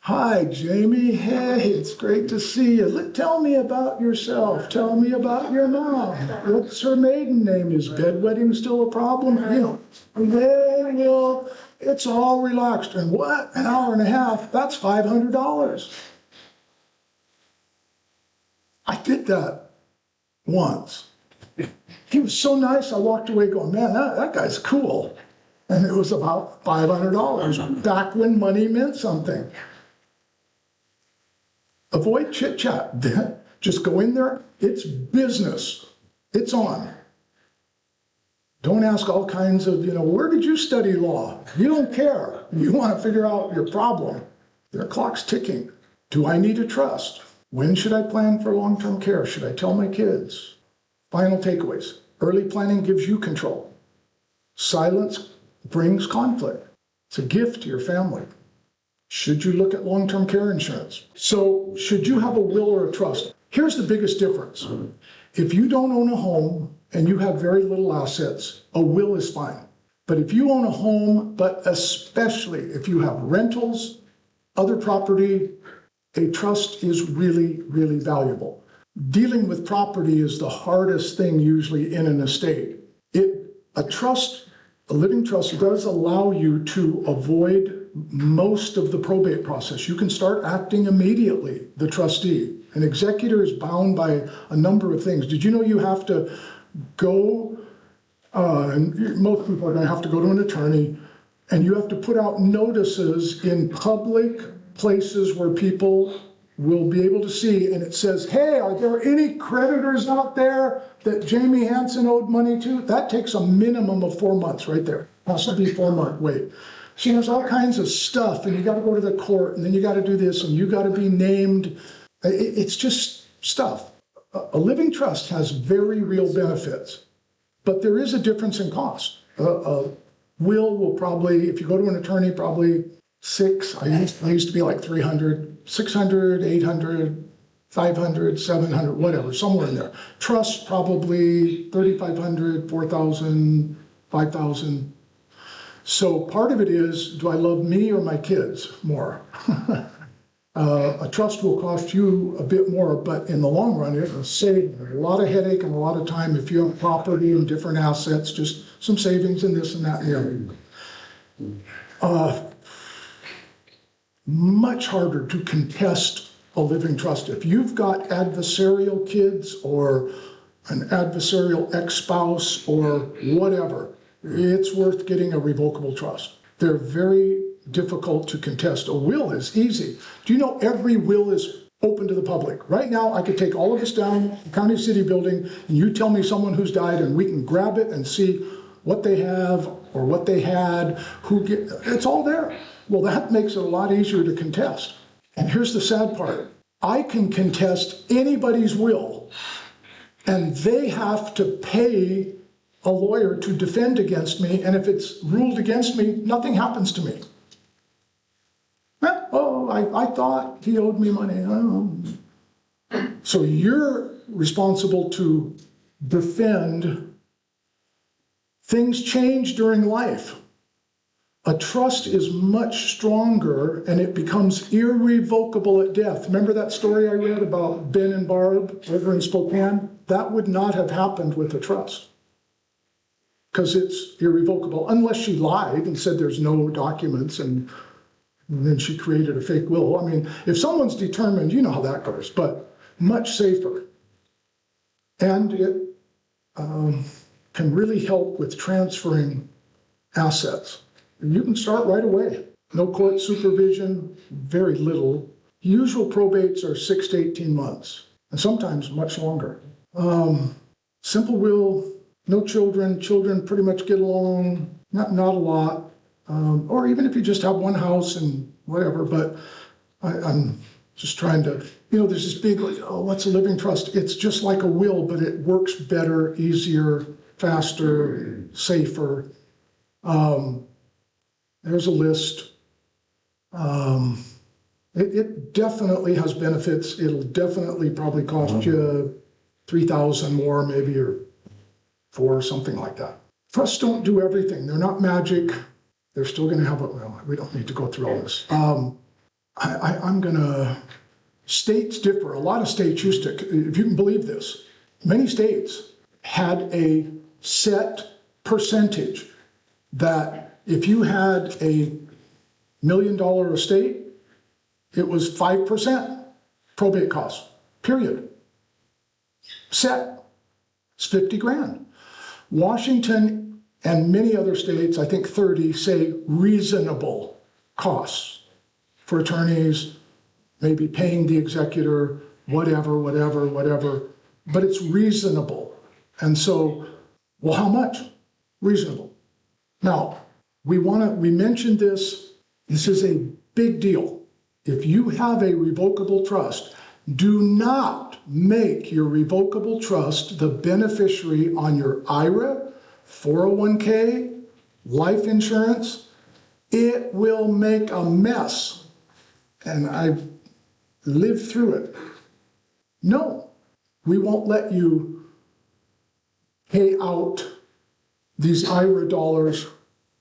hi, Jamie. Hey, it's great to see you. Tell me about yourself. Tell me about your mom. What's her maiden name? Is bedwetting still a problem? You know, and then it's all relaxed. And what? An hour and a half? That's $500. I did that once. He was so nice, I walked away going, man, that guy's cool. And it was about $500, back when money meant something. Avoid chit-chat. Just go in there. It's business. It's on. Don't ask all kinds of, where did you study law? You don't care. You want to figure out your problem. Their clock's ticking. Do I need a trust? When should I plan for long-term care? Should I tell my kids? Final takeaways. Early planning gives you control. Silence brings conflict. It's a gift to your family. Should you look at long-term care insurance? So should you have a will or a trust? Here's the biggest difference. If you don't own a home and you have very little assets, a will is fine. But if you own a home, but especially if you have rentals, other property, a trust is really, really valuable. Dealing with property is the hardest thing usually in an estate. A living trust does allow you to avoid most of the probate process. You can start acting immediately, the trustee. An executor is bound by a number of things. Did you know you have to go, and most people are going to have to go to an attorney, and you have to put out notices in public places where people will be able to see, and it says, hey, are there any creditors out there that Jamie Hansen owed money to? That takes a minimum of 4 months right there. Has to be 4-month wait. So there's all kinds of stuff, and you got to go to the court, and then you got to do this, and you got to be named. It's just stuff. A living trust has very real benefits, but there is a difference in cost. A will probably, if you go to an attorney, probably I used to be like 300, 600, 800, 500, 700, whatever, somewhere in there. Trust probably 3,500, 4,000, 5,000. So part of it is, do I love me or my kids more? A trust will cost you a bit more, but in the long run, it will save a lot of headache and a lot of time if you have property and different assets, just some savings and this and that and the other. Much harder to contest a living trust. If you've got adversarial kids or an adversarial ex-spouse or whatever, it's worth getting a revocable trust. They're very difficult to contest. A will is easy. Do you know every will is open to the public? Right now, I could take all of us down the county city building and you tell me someone who's died and we can grab it and see what they have or what they had, it's all there. Well, that makes it a lot easier to contest. And here's the sad part. I can contest anybody's will, and they have to pay a lawyer to defend against me, and if it's ruled against me, nothing happens to me. Oh, I thought he owed me money. Oh. So you're responsible to defend. Things change during life. A trust is much stronger and it becomes irrevocable at death. Remember that story I read about Ben and Barb over in Spokane? That would not have happened with a trust because it's irrevocable, unless she lied and said there's no documents and then she created a fake will. I mean, if someone's determined, you know how that goes, but much safer. And it can really help with transferring assets. You can start right away. No court supervision, very little. Usual probates are 6 to 18 months, and sometimes much longer. Simple will, no children. Children pretty much get along, not a lot. Or even if you just have one house and whatever, but I'm just trying to, there's this big, what's a living trust? It's just like a will, but it works better, easier, faster, safer. There's a list. It definitely has benefits. It'll definitely probably cost you $3,000 more, maybe, or $4,000, something like that. Trusts don't do everything. They're not magic. They're still going to have well, we don't need to go through all this. States differ. A lot of states used to, if you can believe this, many states had a set percentage that if you had $1 million estate, it was 5% probate costs, period. Set. It's 50 grand. Washington and many other states, I think 30, say reasonable costs for attorneys, maybe paying the executor, whatever, but it's reasonable. And so, well, how much? Reasonable. Now, we mentioned this is a big deal. If you have a revocable trust, do not make your revocable trust the beneficiary on your IRA, 401k, life insurance. It will make a mess. And I've lived through it. No, we won't let you pay out these IRA dollars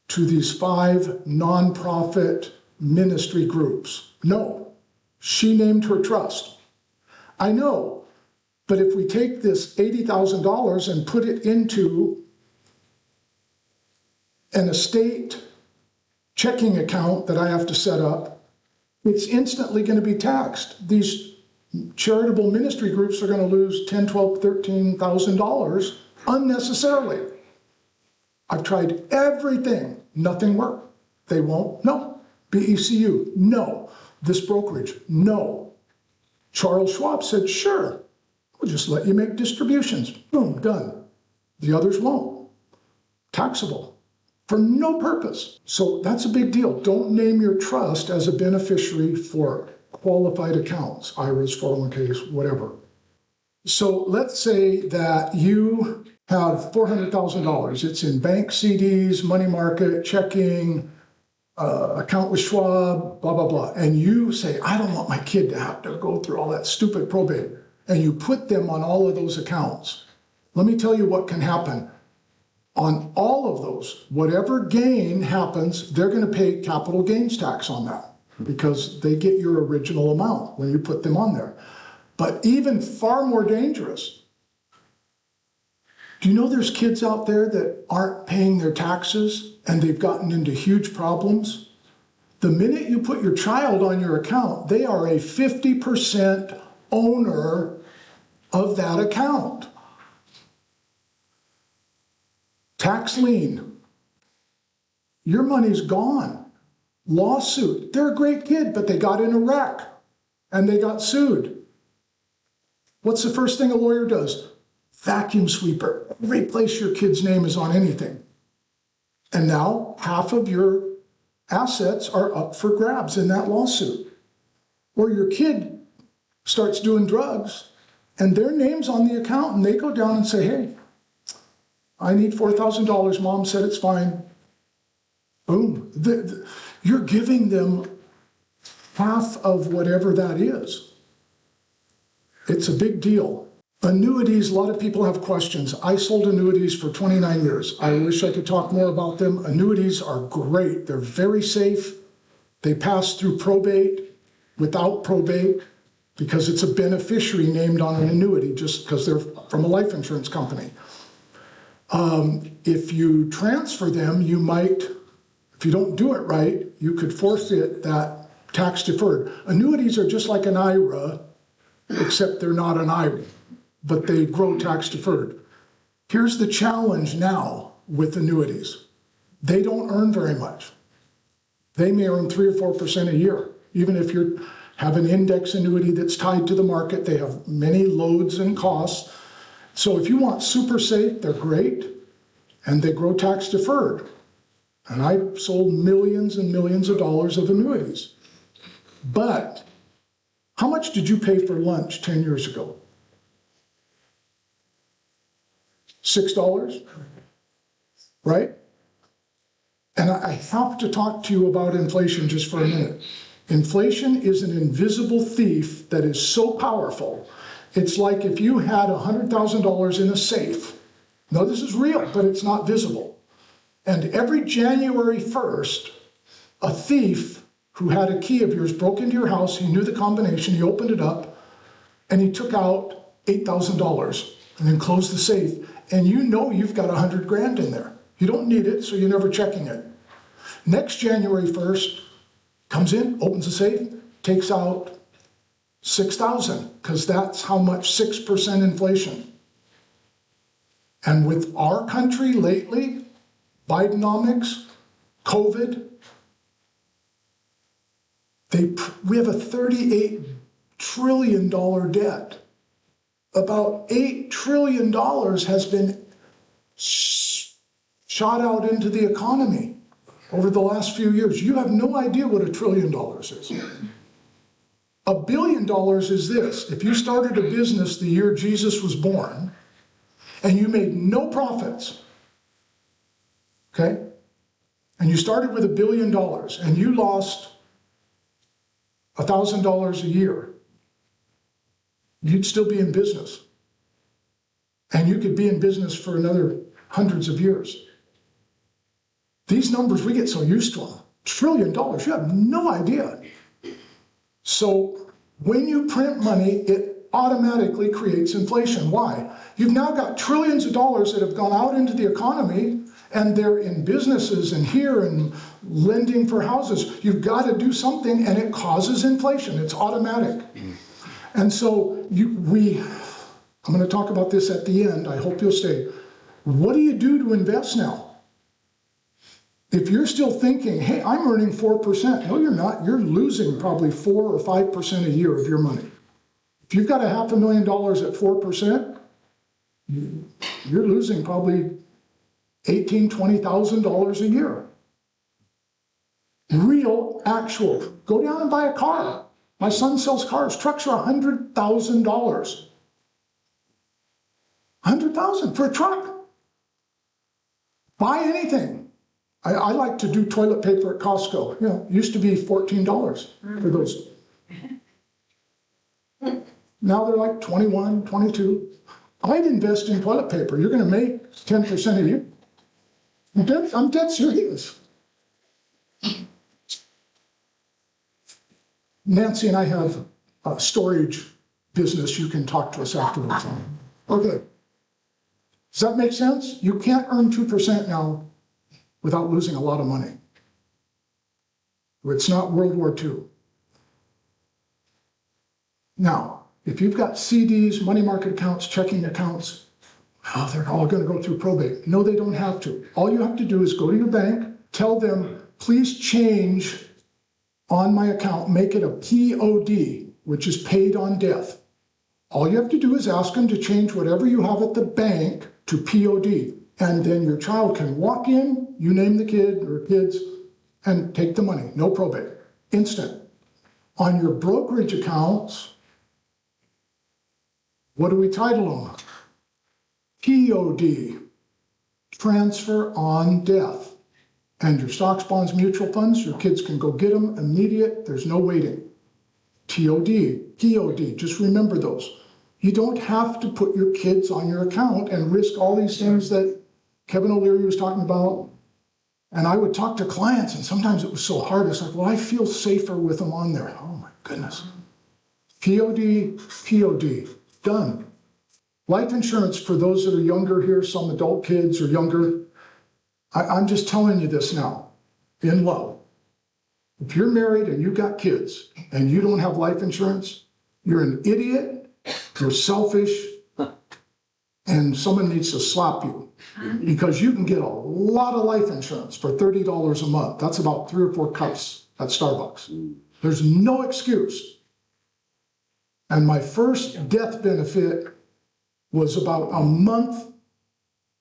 to these 5 nonprofit ministry groups. No, she named her trust. I know, but if we take this $80,000 and put it into an estate checking account that I have to set up, it's instantly going to be taxed. These charitable ministry groups are going to lose $10,000, $12,000, $13,000 unnecessarily. I've tried everything. Nothing worked. They won't. No. BECU. No. This brokerage. No. Charles Schwab said, sure, we'll just let you make distributions. Boom, done. The others won't. Taxable for no purpose. So that's a big deal. Don't name your trust as a beneficiary for qualified accounts, IRAs, 401ks, whatever. So let's say that you have $400,000. It's in bank CDs, money market, checking, account with Schwab, blah, blah, blah. And you say, I don't want my kid to have to go through all that stupid probate. And you put them on all of those accounts. Let me tell you what can happen. On all of those, whatever gain happens, they're going to pay capital gains tax on that because they get your original amount when you put them on there. But even far more dangerous, do you know there's kids out there that aren't paying their taxes and they've gotten into huge problems? The minute you put your child on your account, they are a 50% owner of that account. Tax lien. Your money's gone. Lawsuit. They're a great kid, but they got in a wreck and they got sued. What's the first thing a lawyer does? Vacuum sweeper. Every place your kid's name is on anything. And now half of your assets are up for grabs in that lawsuit. Or your kid starts doing drugs and their name's on the account and they go down and say, hey, I need $4,000. Mom said it's fine. Boom. You're giving them half of whatever that is. It's a big deal. Annuities, a lot of people have questions. I sold annuities for 29 years. I wish I could talk more about them. Annuities are great. They're very safe. They pass through probate, without probate, because it's a beneficiary named on an annuity, just because they're from a life insurance company. If you transfer them, you might, if you don't do it right, you could forfeit that tax deferred. Annuities are just like an IRA, except they're not an IRA, but they grow tax deferred. Here's the challenge now with annuities. They don't earn very much. They may earn 3 or 4% a year. Even if you have an index annuity that's tied to the market, they have many loads and costs. So if you want super safe, they're great, and they grow tax deferred. And I sold millions and millions of dollars of annuities. But how much did you pay for lunch 10 years ago? $6, right? And I have to talk to you about inflation just for a minute. Inflation is an invisible thief that is so powerful. It's like if you had $100,000 in a safe. Now this is real, but it's not visible. And every January 1st, a thief who had a key of yours broke into your house, he knew the combination, he opened it up, and he took out $8,000 and then closed the safe. And you know you've got 100 grand in there. You don't need it, so you're never checking it. Next January 1st, comes in, opens the safe, takes out 6,000, because that's how much 6% inflation. And with our country lately, Bidenomics, COVID, we have a $38 trillion debt. About $8 trillion has been shot out into the economy over the last few years. You have no idea what $1 trillion is. $1 billion is this: if you started a business the year Jesus was born and you made no profits, okay, and you started with $1 billion and you lost $1,000 a year, you'd still be in business. And you could be in business for another hundreds of years. These numbers, we get so used to them. $1 trillion, you have no idea. So when you print money, it automatically creates inflation. Why? You've now got trillions of dollars that have gone out into the economy, and they're in businesses and here and lending for houses. You've got to do something, and it causes inflation. It's automatic. And so I'm going to talk about this at the end. I hope you'll stay. What do you do to invest now? If you're still thinking, hey, I'm earning 4%. No, you're not. You're losing probably 4 or 5% a year of your money. If you've got $500,000 at 4%, you're losing probably $18,000, $20,000 a year. Real, actual. Go down and buy a car. My son sells cars. Trucks are $100,000. $100,000 for a truck. Buy anything. I like to do toilet paper at Costco. You know, it used to be $14 for those. Now they're like 21, 22. I'd invest in toilet paper. You're going to make 10% a year. I'm dead serious. Nancy and I have a storage business. You can talk to us afterwards. Okay. Does that make sense? You can't earn 2% now without losing a lot of money. It's not World War II. Now, if you've got CDs, money market accounts, checking accounts, oh, they're all going to go through probate. No, they don't have to. All you have to do is go to your bank, tell them, please change on my account, make it a POD, which is paid on death. All you have to do is ask them to change whatever you have at the bank to POD. And then your child can walk in, you name the kid or kids, and take the money. No probate. Instant. On your brokerage accounts, what do we title them? POD. transfer on death. And your stocks, bonds, mutual funds, your kids can go get them immediate. There's no waiting. TOD, POD, just remember those. You don't have to put your kids on your account and risk all these things that Kevin O'Leary was talking about. And I would talk to clients, and sometimes it was so hard. It's like, well, I feel safer with them on there. Oh my goodness. POD, POD, done. Life insurance for those that are younger here, some adult kids or younger. I'm just telling you this now, in love. If you're married and you've got kids and you don't have life insurance, you're an idiot, you're selfish, and someone needs to slap you. Because you can get a lot of life insurance for $30 a month. That's about 3 or 4 cups at Starbucks. There's no excuse. And my first death benefit was about a month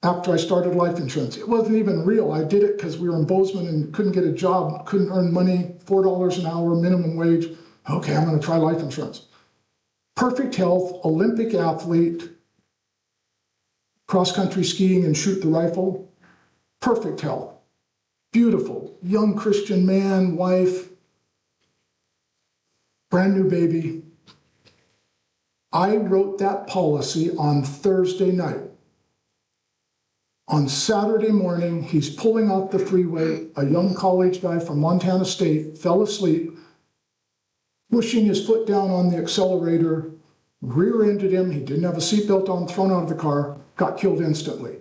after I started life insurance. It wasn't even real. I did it because we were in Bozeman and couldn't get a job, couldn't earn money, $4 an hour, minimum wage. Okay, I'm gonna try life insurance. Perfect health, Olympic athlete, cross-country skiing and shoot the rifle. Perfect health, beautiful, young Christian man, wife, brand new baby. I wrote that policy on Thursday night. On Saturday morning, he's pulling off the freeway. A young college guy from Montana State fell asleep, pushing his foot down on the accelerator, rear-ended him. He didn't have a seatbelt on, thrown out of the car, got killed instantly.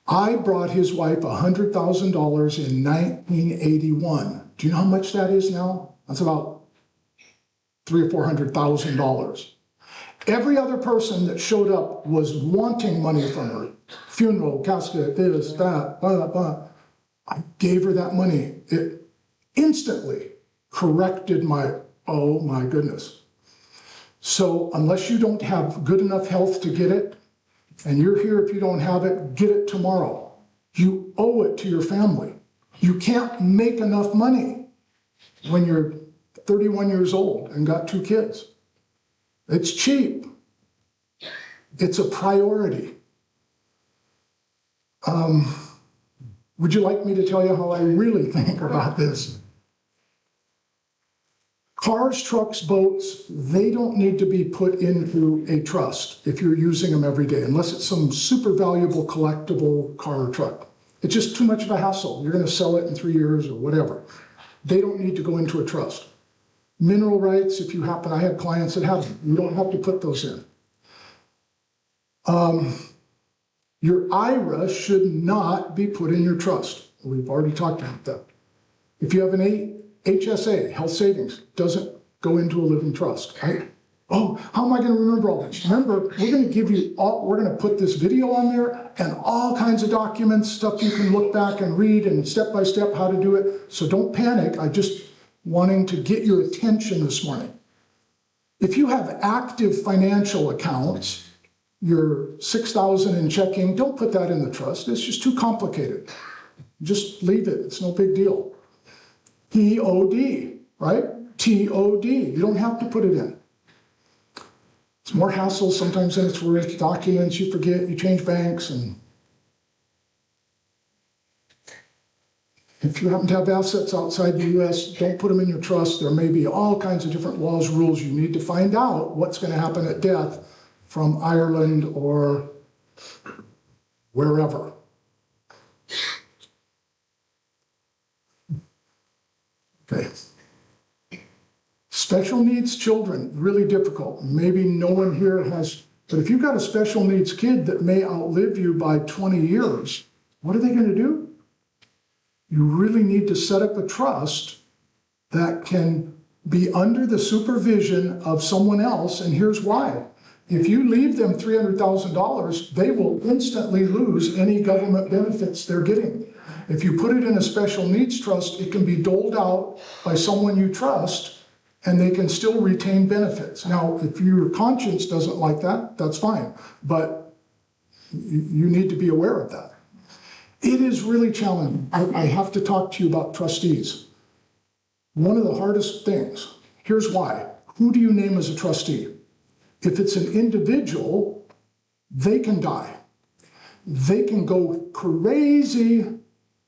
I brought his wife $100,000 in 1981. Do you know how much that is now? That's about $300,000 or $400,000. Every other person that showed up was wanting money from her. Funeral, casket, this, that, blah, blah. I gave her that money. It instantly corrected my, oh my goodness. So unless you don't have good enough health to get it, and you're here if you don't have it, get it tomorrow. You owe it to your family. You can't make enough money when you're 31 years old and got 2 kids. It's cheap. It's a priority. Would you like me to tell you how I really think about this? Cars, trucks, boats, they don't need to be put into a trust if you're using them every day, unless it's some super valuable collectible car or truck. It's just too much of a hassle. You're going to sell it in 3 years or whatever. They don't need to go into a trust. Mineral rights, if you happen, I have clients that have them. You don't have to put those in. Your IRA should not be put in your trust. We've already talked about that. If you have an HSA, health savings, doesn't go into a living trust, right? Oh, how am I going to remember all this? Remember, we're going to give you all, we're going to put this video on there and all kinds of documents, stuff you can look back and read and step by step how to do it. So don't panic. I just wanting to get your attention this morning. If you have active financial accounts, your $6,000 in checking, don't put that in the trust. It's just too complicated. Just leave it. It's no big deal. POD, right? TOD. You don't have to put it in. It's more hassle sometimes than it's worth. Documents you forget, you change banks, and if you happen to have assets outside the U.S., don't put them in your trust. There may be all kinds of different laws, rules. You need to find out what's going to happen at death from Ireland or wherever. Okay. Special needs children, really difficult. Maybe no one here has, but if you've got a special needs kid that may outlive you by 20 years, what are they going to do? You really need to set up a trust that can be under the supervision of someone else, and here's why. If you leave them $300,000, they will instantly lose any government benefits they're getting. If you put it in a special needs trust, it can be doled out by someone you trust, and they can still retain benefits. Now, if your conscience doesn't like that, that's fine, but you need to be aware of that. It is really challenging. I have to talk to you about trustees. One of the hardest things, here's why. Who do you name as a trustee? If it's an individual, they can die. they can go crazy.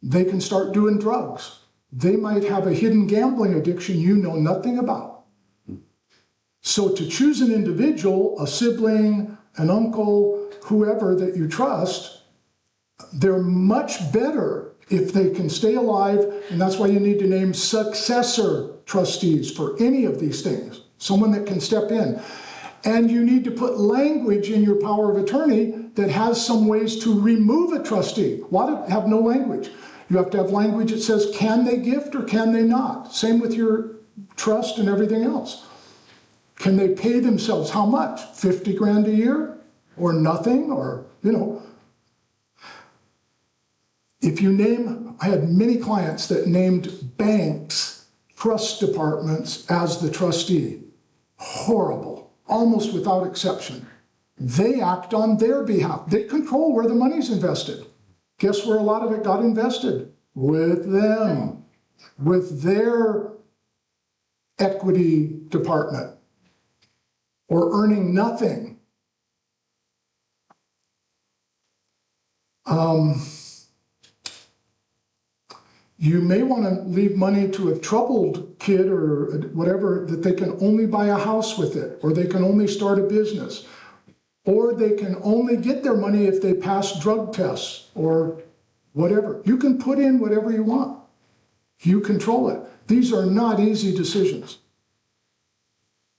They can start doing drugs. They might have a hidden gambling addiction you know nothing about. So to choose an individual, a sibling, an uncle, whoever that you trust, they're much better if they can stay alive, and that's why you need to name successor trustees for any of these things, someone that can step in. And you need to put language in your power of attorney that has some ways to remove a trustee. A lot have no language. You have to have language that says, can they gift or can they not? Same with your trust and everything else. Can they pay themselves how much? 50 grand a year? Or nothing? Or, you know. If you name, I had many clients that named banks, trust departments as the trustee. Horrible, almost without exception. They act on their behalf. They control where the money's invested. Guess where a lot of it got invested? With them, with their equity department, or earning nothing. You may want to leave money to a troubled kid or whatever, that they can only buy a house with it, or they can only start a business, or they can only get their money if they pass drug tests or whatever. You can put in whatever you want. You control it. These are not easy decisions.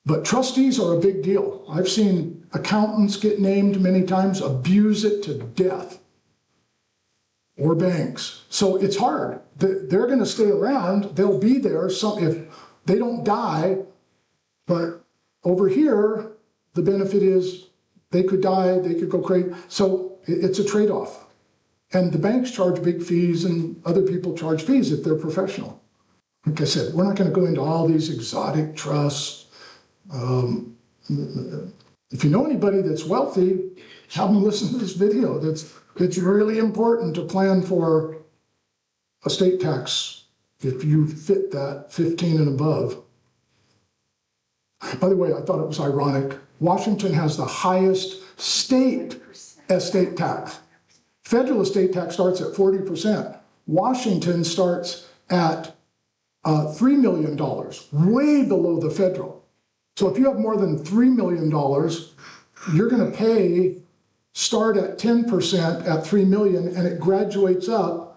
But trustees are a big deal. I've seen accountants get named many times, abuse it to death. Or banks. So it's hard. They're going to stay around. They'll be there if they don't die. But over here, the benefit is they could die, they could go crazy. So it's a trade-off. And the banks charge big fees and other people charge fees if they're professional. Like I said, we're not going to go into all these exotic trusts. If you know anybody that's wealthy, have them listen to this video. It's really important to plan for estate tax if you fit that 15 and above. By the way, I thought it was ironic. Washington has the highest state estate tax. Federal estate tax starts at 40%. Washington starts at $3 million, way below the federal. So if you have more than $3 million, you're going to start at 10% at $3 million, and it graduates up.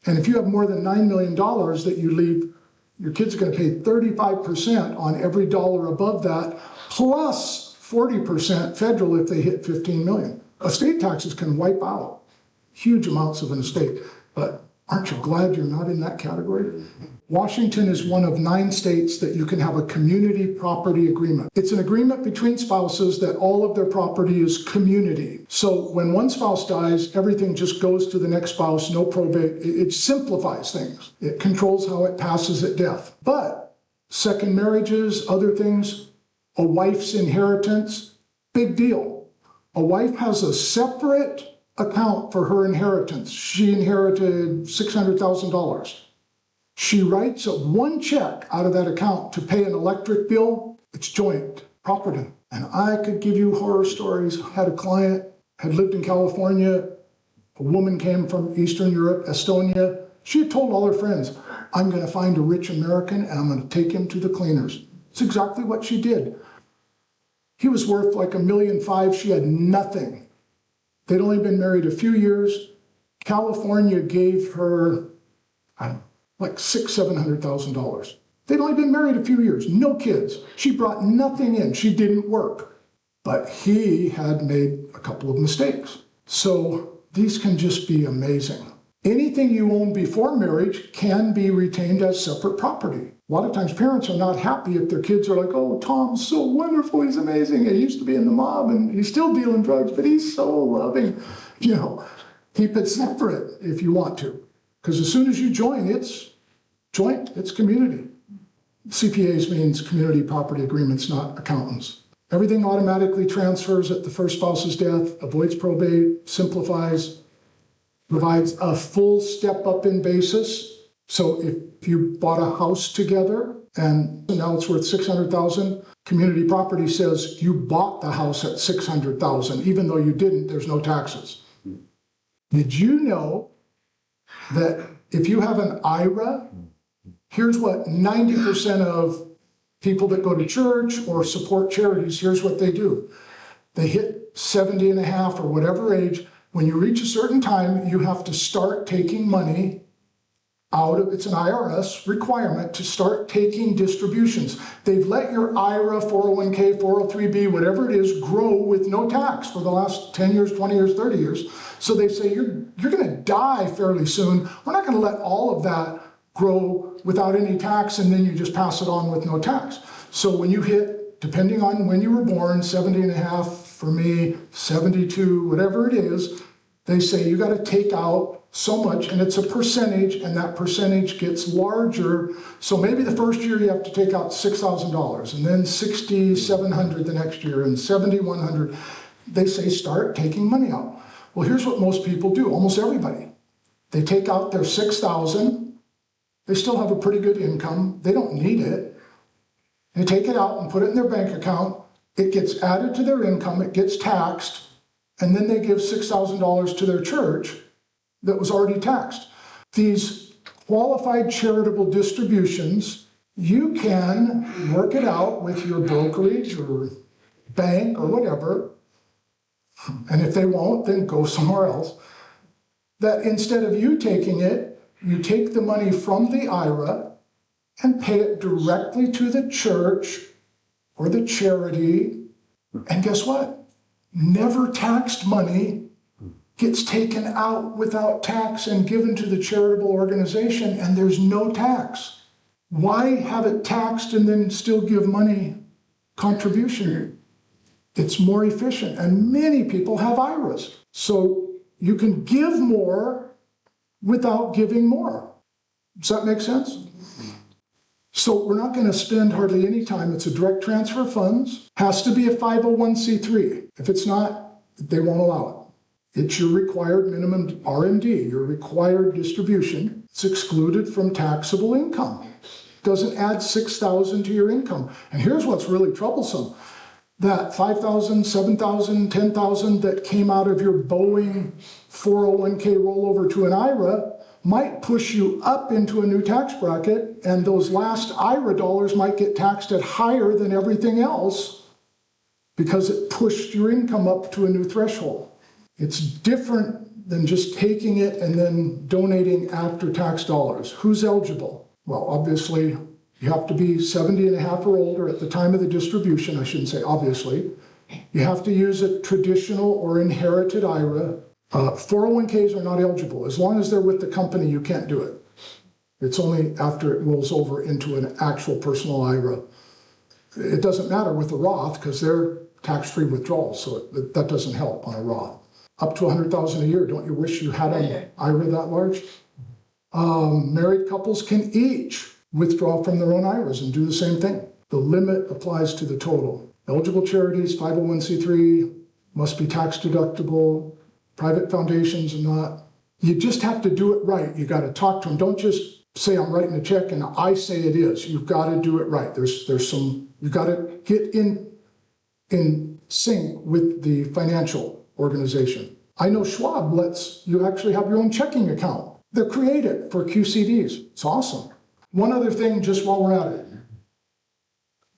And if you have more than $9 million that you leave, your kids are going to pay 35% on every dollar above that, plus 40% federal if they hit 15 million. Estate taxes can wipe out huge amounts of an estate, but aren't you glad you're not in that category? Washington is one of 9 states that you can have a community property agreement. It's an agreement between spouses that all of their property is community. So when one spouse dies, everything just goes to the next spouse, no probate. It simplifies things. It controls how it passes at death. But second marriages, other things, a wife's inheritance, big deal. A wife has a separate account for her inheritance. She inherited $600,000. She writes one check out of that account to pay an electric bill. It's joint property. And I could give you horror stories. I had a client, had lived in California. A woman came from Eastern Europe, Estonia. She had told all her friends, I'm going to find a rich American and I'm going to take him to the cleaners. It's exactly what she did. He was worth like $1.5 million. She had nothing. They'd only been married a few years. California gave her, like $600,000-$700,000. They'd only been married a few years, no kids. She brought nothing in. She didn't work. But he had made a couple of mistakes. So these can just be amazing. Anything you own before marriage can be retained as separate property. A lot of times parents are not happy if their kids are like, oh, Tom's so wonderful, he's amazing. He used to be in the mob and he's still dealing drugs, but he's so loving. You know, keep it separate if you want to. Because as soon as you join, it's joint, it's community. CPAs means community property agreements, not accountants. Everything automatically transfers at the first spouse's death, avoids probate, simplifies, provides a full step up in basis. So if you bought a house together and now it's worth $600,000, community property says you bought the house at $600,000. Even though you didn't, there's no taxes. Did you know that if you have an IRA, here's what 90% of people that go to church or support charities, here's what they do. They hit 70 and a half or whatever age. When you reach a certain time, you have to start taking money out of, it's an IRS requirement to start taking distributions. They've let your IRA, 401k, 403b, whatever it is, grow with no tax for the last 10 years, 20 years, 30 years. So they say, you're gonna die fairly soon. We're not gonna let all of that grow without any tax, and then you just pass it on with no tax. So when you hit, depending on when you were born, 70 and a half for me, 72, whatever it is, they say you gotta take out so much, and it's a percentage, and that percentage gets larger. So maybe the first year you have to take out $6,000, and then $6,700 the next year, and $7,100. They say start taking money out. Well, here's what most people do, almost everybody. They take out their $6,000, they still have a pretty good income, they don't need it. They take it out and put it in their bank account, it gets added to their income, it gets taxed, and then they give $6,000 to their church that was already taxed. These qualified charitable distributions, you can work it out with your brokerage or bank or whatever, and if they won't, then go somewhere else, that instead of you taking it, you take the money from the IRA and pay it directly to the church or the charity, and guess what? Never taxed money gets taken out without tax and given to the charitable organization, and there's no tax. Why have it taxed and then still give money contribution? It's more efficient, and many people have IRAs. So you can give more without giving more. Does that make sense? So we're not going to spend hardly any time. It's a direct transfer of funds. Has to be a 501c3. If it's not, they won't allow it. It's your required minimum RMD, your required distribution. It's excluded from taxable income. Doesn't add $6,000 to your income. And here's what's really troublesome. That $5,000, $7,000, $10,000 that came out of your Boeing 401k rollover to an IRA might push you up into a new tax bracket, and those last IRA dollars might get taxed at higher than everything else because it pushed your income up to a new threshold. It's different than just taking it and then donating after-tax dollars. Who's eligible? Well, obviously, you have to be 70 and a half or older at the time of the distribution. I shouldn't say obviously. You have to use a traditional or inherited IRA. 401ks are not eligible. As long as they're with the company, you can't do it. It's only after it rolls over into an actual personal IRA. It doesn't matter with a Roth because they're tax-free withdrawals, so that doesn't help on a Roth. Up to $100,000 a year. Don't you wish you had an IRA that large? Married couples can each withdraw from their own IRAs and do the same thing. The limit applies to the total. Eligible charities, 501c3, must be tax deductible. Private foundations are not. You just have to do it right. You got to talk to them. Don't just say I'm writing a check and I say it is. You've got to do it right. There's some, you've got to get in sync with the financial organization. I know Schwab lets you actually have your own checking account. They're created for QCDs. It's awesome. One other thing, just while we're at it.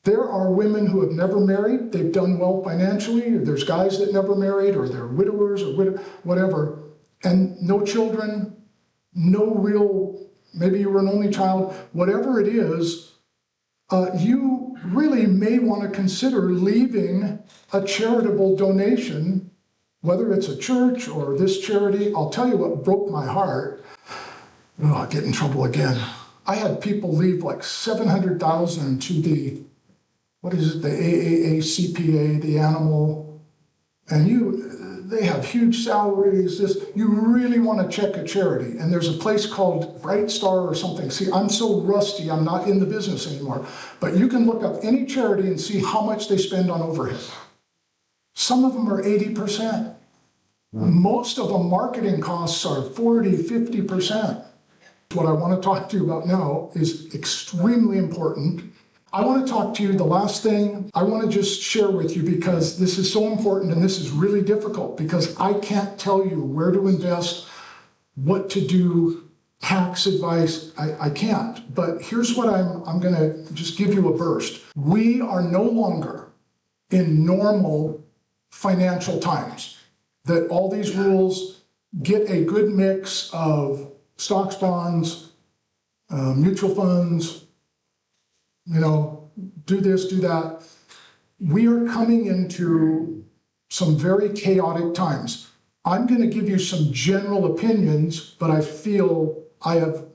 There are women who have never married. They've done well financially. There's guys that never married, or they're widowers or whatever, and no children, no real, maybe you were an only child, whatever it is, you really may want to consider leaving a charitable donation, whether it's a church or this charity. I'll tell you what broke my heart. Oh, I get in trouble again. I had people leave like $700,000 to the, what is it, the AAACPA, the animal, and they have huge salaries. You really want to check a charity. And there's a place called Bright Star or something. See, I'm so rusty, I'm not in the business anymore. But you can look up any charity and see how much they spend on overhead. Some of them are 80%. Most of them marketing costs are 40, 50%. What I want to talk to you about now is extremely important. I want to talk to you, the last thing I want to just share with you, because this is so important and this is really difficult because I can't tell you where to invest. what to do, tax advice, I can't. But here's what I'm gonna just give you a burst. We are no longer in normal financial times, that all these rules get a good mix of stocks, bonds, mutual funds, do this, do that. We are coming into some very chaotic times. I'm going to give you some general opinions, but I feel I have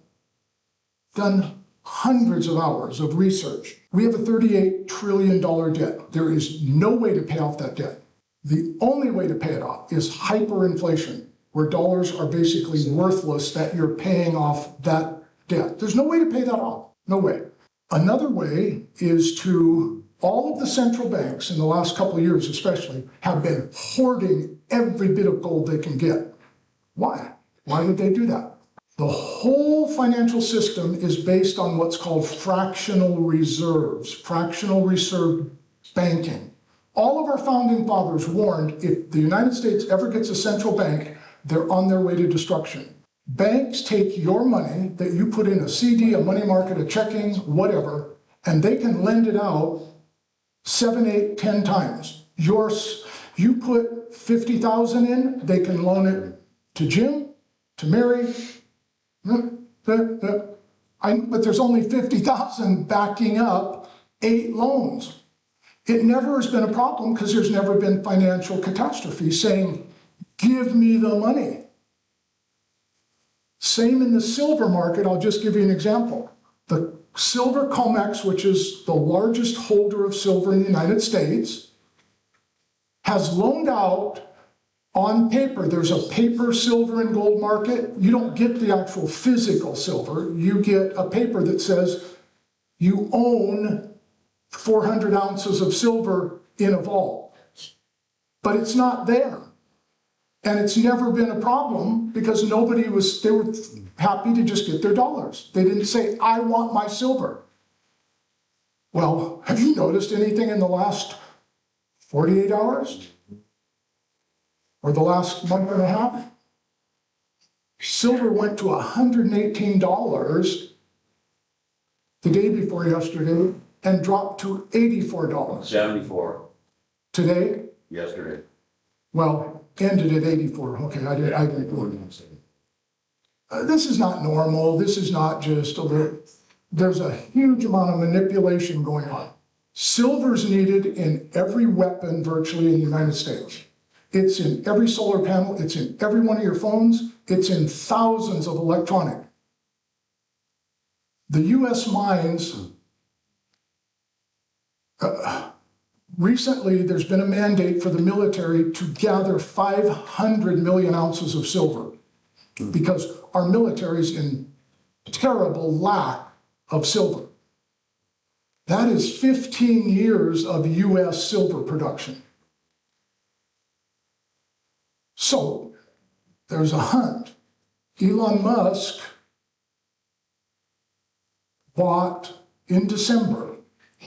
done hundreds of hours of research. We have a $38 trillion debt. There is no way to pay off that debt. The only way to pay it off is hyperinflation, where dollars are basically worthless that you're paying off that debt. There's no way to pay that off. No way. Another way is to, all of the central banks in the last couple of years especially have been hoarding every bit of gold they can get. Why? Why would they do that? The whole financial system is based on what's called fractional reserves, fractional reserve banking. All of our founding fathers warned if the United States ever gets a central bank, they're on their way to destruction. Banks take your money that you put in a CD, a money market, a checking, whatever, and they can lend it out 7, 8, 10 times. You put 50,000 in, they can loan it to Jim, to Mary, but there's only 50,000 backing up 8 loans. It never has been a problem because there's never been financial catastrophe saying, give me the money. Same in the silver market. I'll just give you an example. The Silver COMEX, which is the largest holder of silver in the United States, has loaned out on paper. There's a paper silver and gold market. You don't get the actual physical silver. You get a paper that says you own 400 ounces of silver in a vault, but it's not there. And it's never been a problem because they were happy to just get their dollars. They didn't say, I want my silver. Well, have you noticed anything in the last 48 hours? Or the last month and a half? Silver went to $118 the day before yesterday and dropped to $84. 74. Today? Yesterday. Well, ended at 84. Okay, I didn't. This is not normal. This is not just a little. There's a huge amount of manipulation going on. Silver's needed in every weapon virtually in the United States. It's in every solar panel. It's in every one of your phones. It's in thousands of electronic. The U.S. mines, recently there's been a mandate for the military to gather 500 million ounces of silver because our military is in terrible lack of silver. That is 15 years of U.S. silver production. So there's a hunt. Elon Musk bought in December,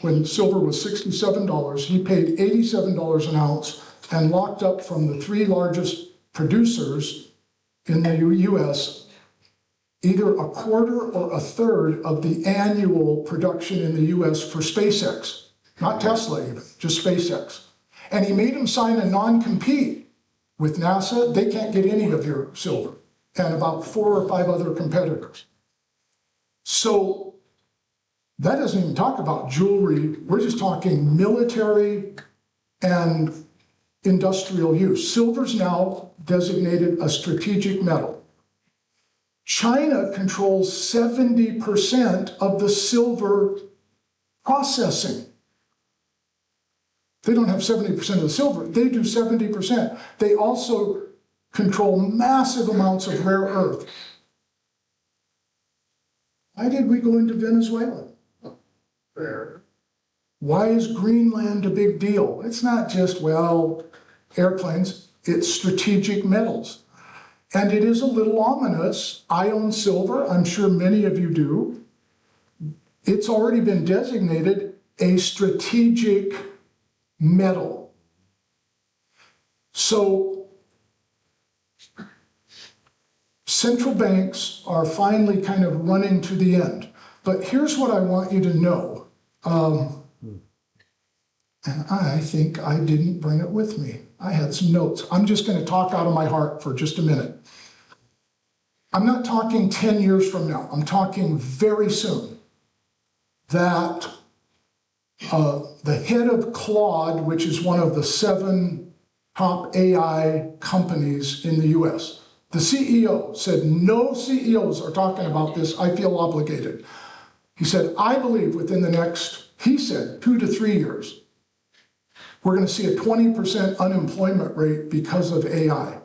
when silver was $67, he paid $87 an ounce and locked up from the 3 largest producers in the U.S. either a quarter or a third of the annual production in the U.S. for SpaceX. Not Tesla even, just SpaceX. And he made him sign a non-compete with NASA. They can't get any of your silver, and about 4 or 5 other competitors. So that doesn't even talk about jewelry. We're just talking military and industrial use. Silver's now designated a strategic metal. China controls 70% of the silver processing. They don't have 70% of the silver, they do 70%. They also control massive amounts of rare earth. Why did we go into Venezuela? Why is Greenland a big deal? It's not just, well, airplanes, it's strategic metals. And it is a little ominous. I own silver, I'm sure many of you do. It's already been designated a strategic metal. central banks are finally kind of running to the end. But here's what I want you to know. And I think I didn't bring it with me. I had some notes. I'm just going to talk out of my heart for just a minute. I'm not talking 10 years from now. I'm talking very soon that the head of Claude, which is one of the 7 top AI companies in the US, the CEO said, no CEOs are talking about this. I feel obligated. He said, I believe within the next, he said, 2 to 3 years, we're going to see a 20% unemployment rate because of AI.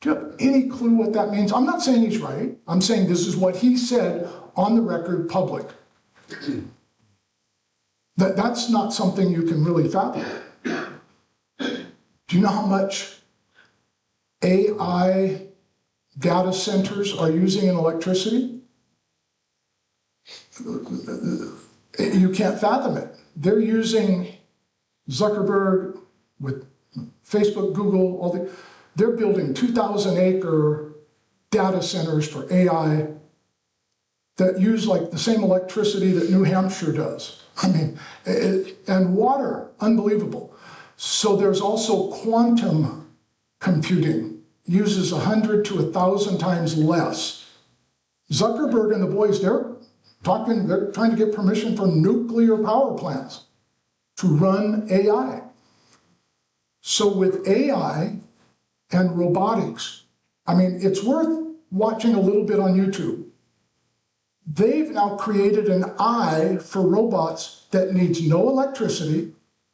Do you have any clue what that means? I'm not saying he's right. I'm saying this is what he said on the record public. That's not something you can really fathom. Do you know how much AI data centers are using in electricity? You can't fathom it. They're using Zuckerberg with Facebook, Google, they're building 2,000-acre data centers for AI that use like the same electricity that New Hampshire does. I mean, and water, unbelievable. So there's also quantum computing, uses 100 to 1,000 times less. Zuckerberg and the boys, they're trying to get permission for nuclear power plants to run AI. So with AI and robotics, I mean, it's worth watching a little bit on YouTube. They've now created an eye for robots that needs no electricity,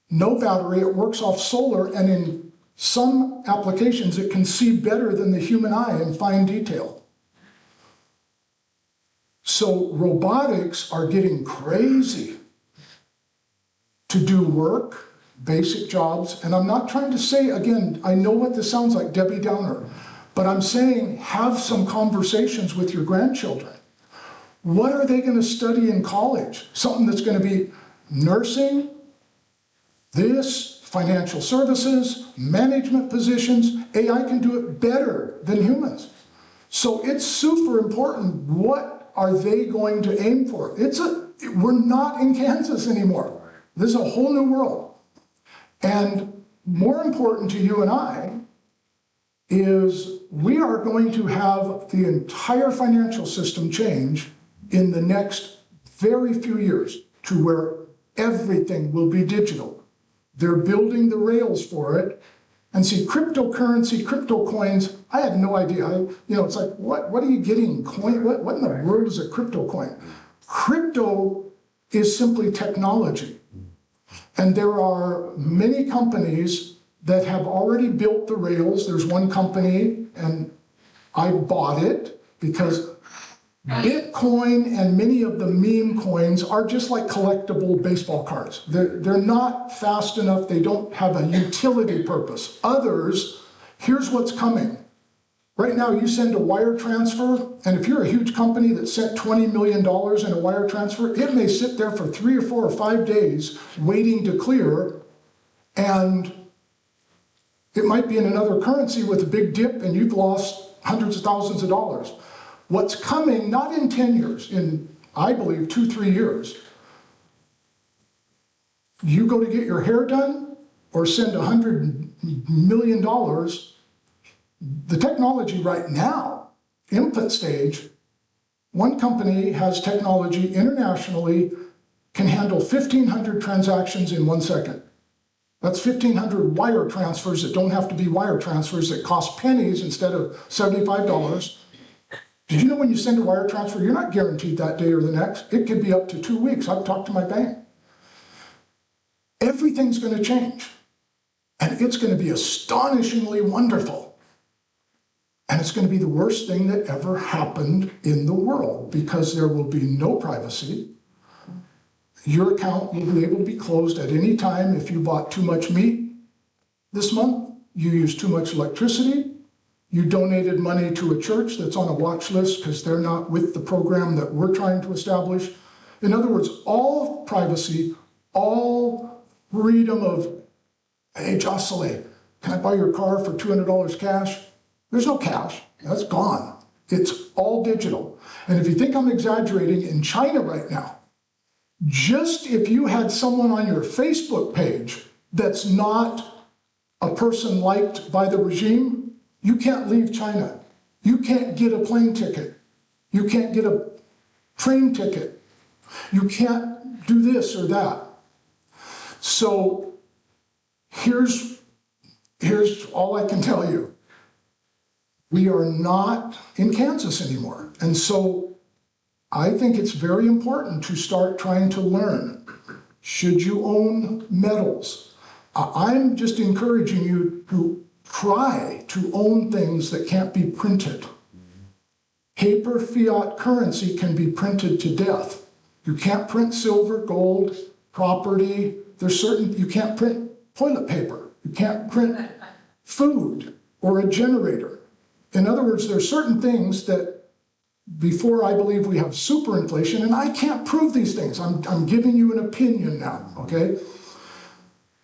no battery, it works off solar, and in some applications it can see better than the human eye in fine detail. So robotics are getting crazy to do work, basic jobs, and I'm not trying to say, again, I know what this sounds like, Debbie Downer, but I'm saying have some conversations with your grandchildren. What are they going to study in college? Something that's going to be nursing, this, financial services, management positions. AI can do it better than humans. So it's super important. What are they going to aim for? We're not in Kansas anymore. This is a whole new world. And more important to you and I is we are going to have the entire financial system change in the next very few years to where everything will be digital. They're building the rails for it. And see, cryptocurrency, crypto coins, I had no idea. It's like, what are you getting? Coin? What in the world is a crypto coin? Crypto is simply technology. And there are many companies that have already built the rails. There's one company, and I bought it because Bitcoin and many of the meme coins are just like collectible baseball cards. They're not fast enough. They don't have a utility purpose. Others, here's what's coming. Right now, you send a wire transfer, and if you're a huge company that sent $20 million in a wire transfer, it may sit there for 3 or 4 or 5 days waiting to clear, and it might be in another currency with a big dip, and you've lost hundreds of thousands of dollars. What's coming, not in 10 years, in, I believe, 2-3 years, you go to get your hair done or send $100 million, the technology right now, infant stage, one company has technology internationally, can handle 1,500 transactions in 1 second. That's 1,500 wire transfers that don't have to be wire transfers that cost pennies instead of $75. Did you know when you send a wire transfer, you're not guaranteed that day or the next? It could be up to 2 weeks. I've talked to my bank. Everything's going to change. And it's going to be astonishingly wonderful. And it's going to be the worst thing that ever happened in the world because there will be no privacy. Your account will be able to be closed at any time if you bought too much meat this month, you used too much electricity, you donated money to a church that's on a watch list because they're not with the program that we're trying to establish. In other words, all privacy, all freedom of, hey, Jocelyn, can I buy your car for $200 cash? There's no cash. That's gone. It's all digital. And if you think I'm exaggerating, in China right now, just if you had someone on your Facebook page that's not a person liked by the regime, you can't leave China. You can't get a plane ticket. You can't get a train ticket. You can't do this or that. So here's all I can tell you. We are not in Kansas anymore. And so I think it's very important to start trying to learn. Should you own metals? I'm just encouraging you to try to own things that can't be printed. Paper fiat currency can be printed to death. You can't print silver, gold, property. You can't print toilet paper. You can't print food or a generator. In other words, there are certain things that before I believe we have superinflation, and I can't prove these things. I'm giving you an opinion now, okay?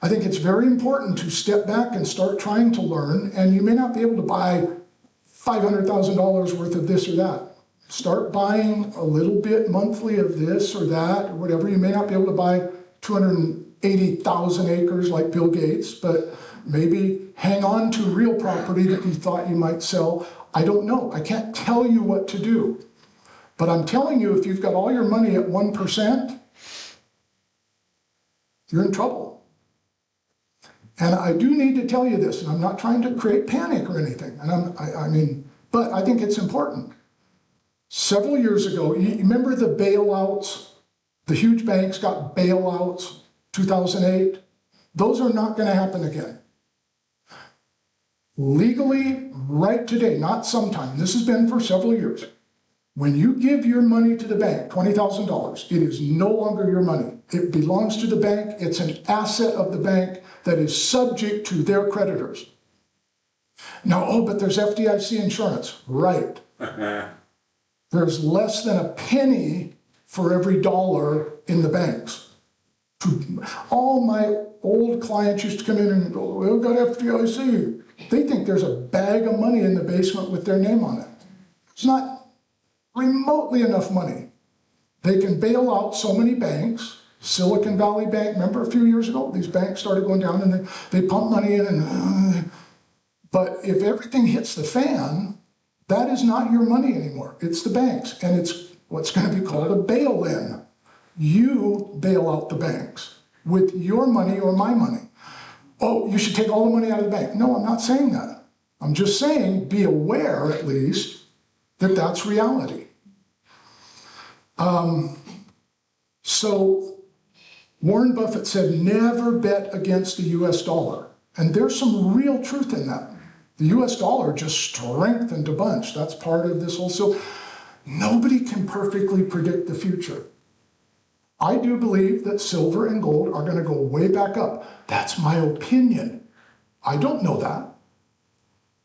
I think it's very important to step back and start trying to learn, and you may not be able to buy $500,000 worth of this or that. Start buying a little bit monthly of this or that or whatever. You may not be able to buy 280,000 acres like Bill Gates, but maybe hang on to real property that you thought you might sell. I don't know. I can't tell you what to do. But I'm telling you, if you've got all your money at 1%, you're in trouble. And I do need to tell you this, and I'm not trying to create panic or anything. And but I think it's important. Several years ago, you remember the bailouts? The huge banks got bailouts, 2008. Those are not going to happen again. Legally, right today, not sometime, this has been for several years. When you give your money to the bank, $20,000, it is no longer your money. It belongs to the bank. It's an asset of the bank that is subject to their creditors. Now, but there's FDIC insurance. Right. There's less than a penny for every dollar in the banks. All my old clients used to come in and go, we've got FDIC. They think there's a bag of money in the basement with their name on it. It's not remotely enough money. They can bail out so many banks. Silicon Valley Bank, remember a few years ago? These banks started going down and they pump money in. But if everything hits the fan, that is not your money anymore. It's the banks. And it's what's going to be called a bail-in. You bail out the banks with your money or my money. Oh, you should take all the money out of the bank. No, I'm not saying that. I'm just saying be aware, at least, that that's reality. So Warren Buffett said, never bet against the US dollar. And there's some real truth in that. The US dollar just strengthened a bunch. That's part of this whole. So nobody can perfectly predict the future. I do believe that silver and gold are going to go way back up. That's my opinion. I don't know that.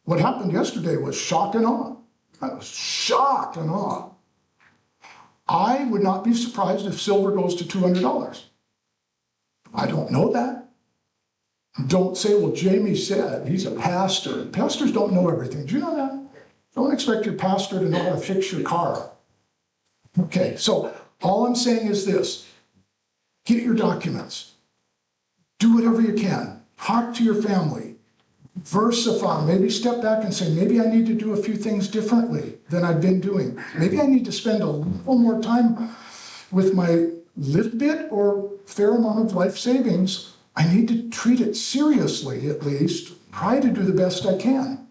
What happened yesterday was shock and awe. I was shocked and awe. I would not be surprised if silver goes to $200. I don't know that. Don't say, well, Jamie said, he's a pastor. Pastors don't know everything. Do you know that? Don't expect your pastor to know how to fix your car. Okay, so all I'm saying is this. Get your documents. Do whatever you can. Talk to your family. Versify. Maybe step back and say, maybe I need to do a few things differently than I've been doing. Maybe I need to spend a little more time with my little bit or fair amount of life savings. I need to treat it seriously, at least. Try to do the best I can.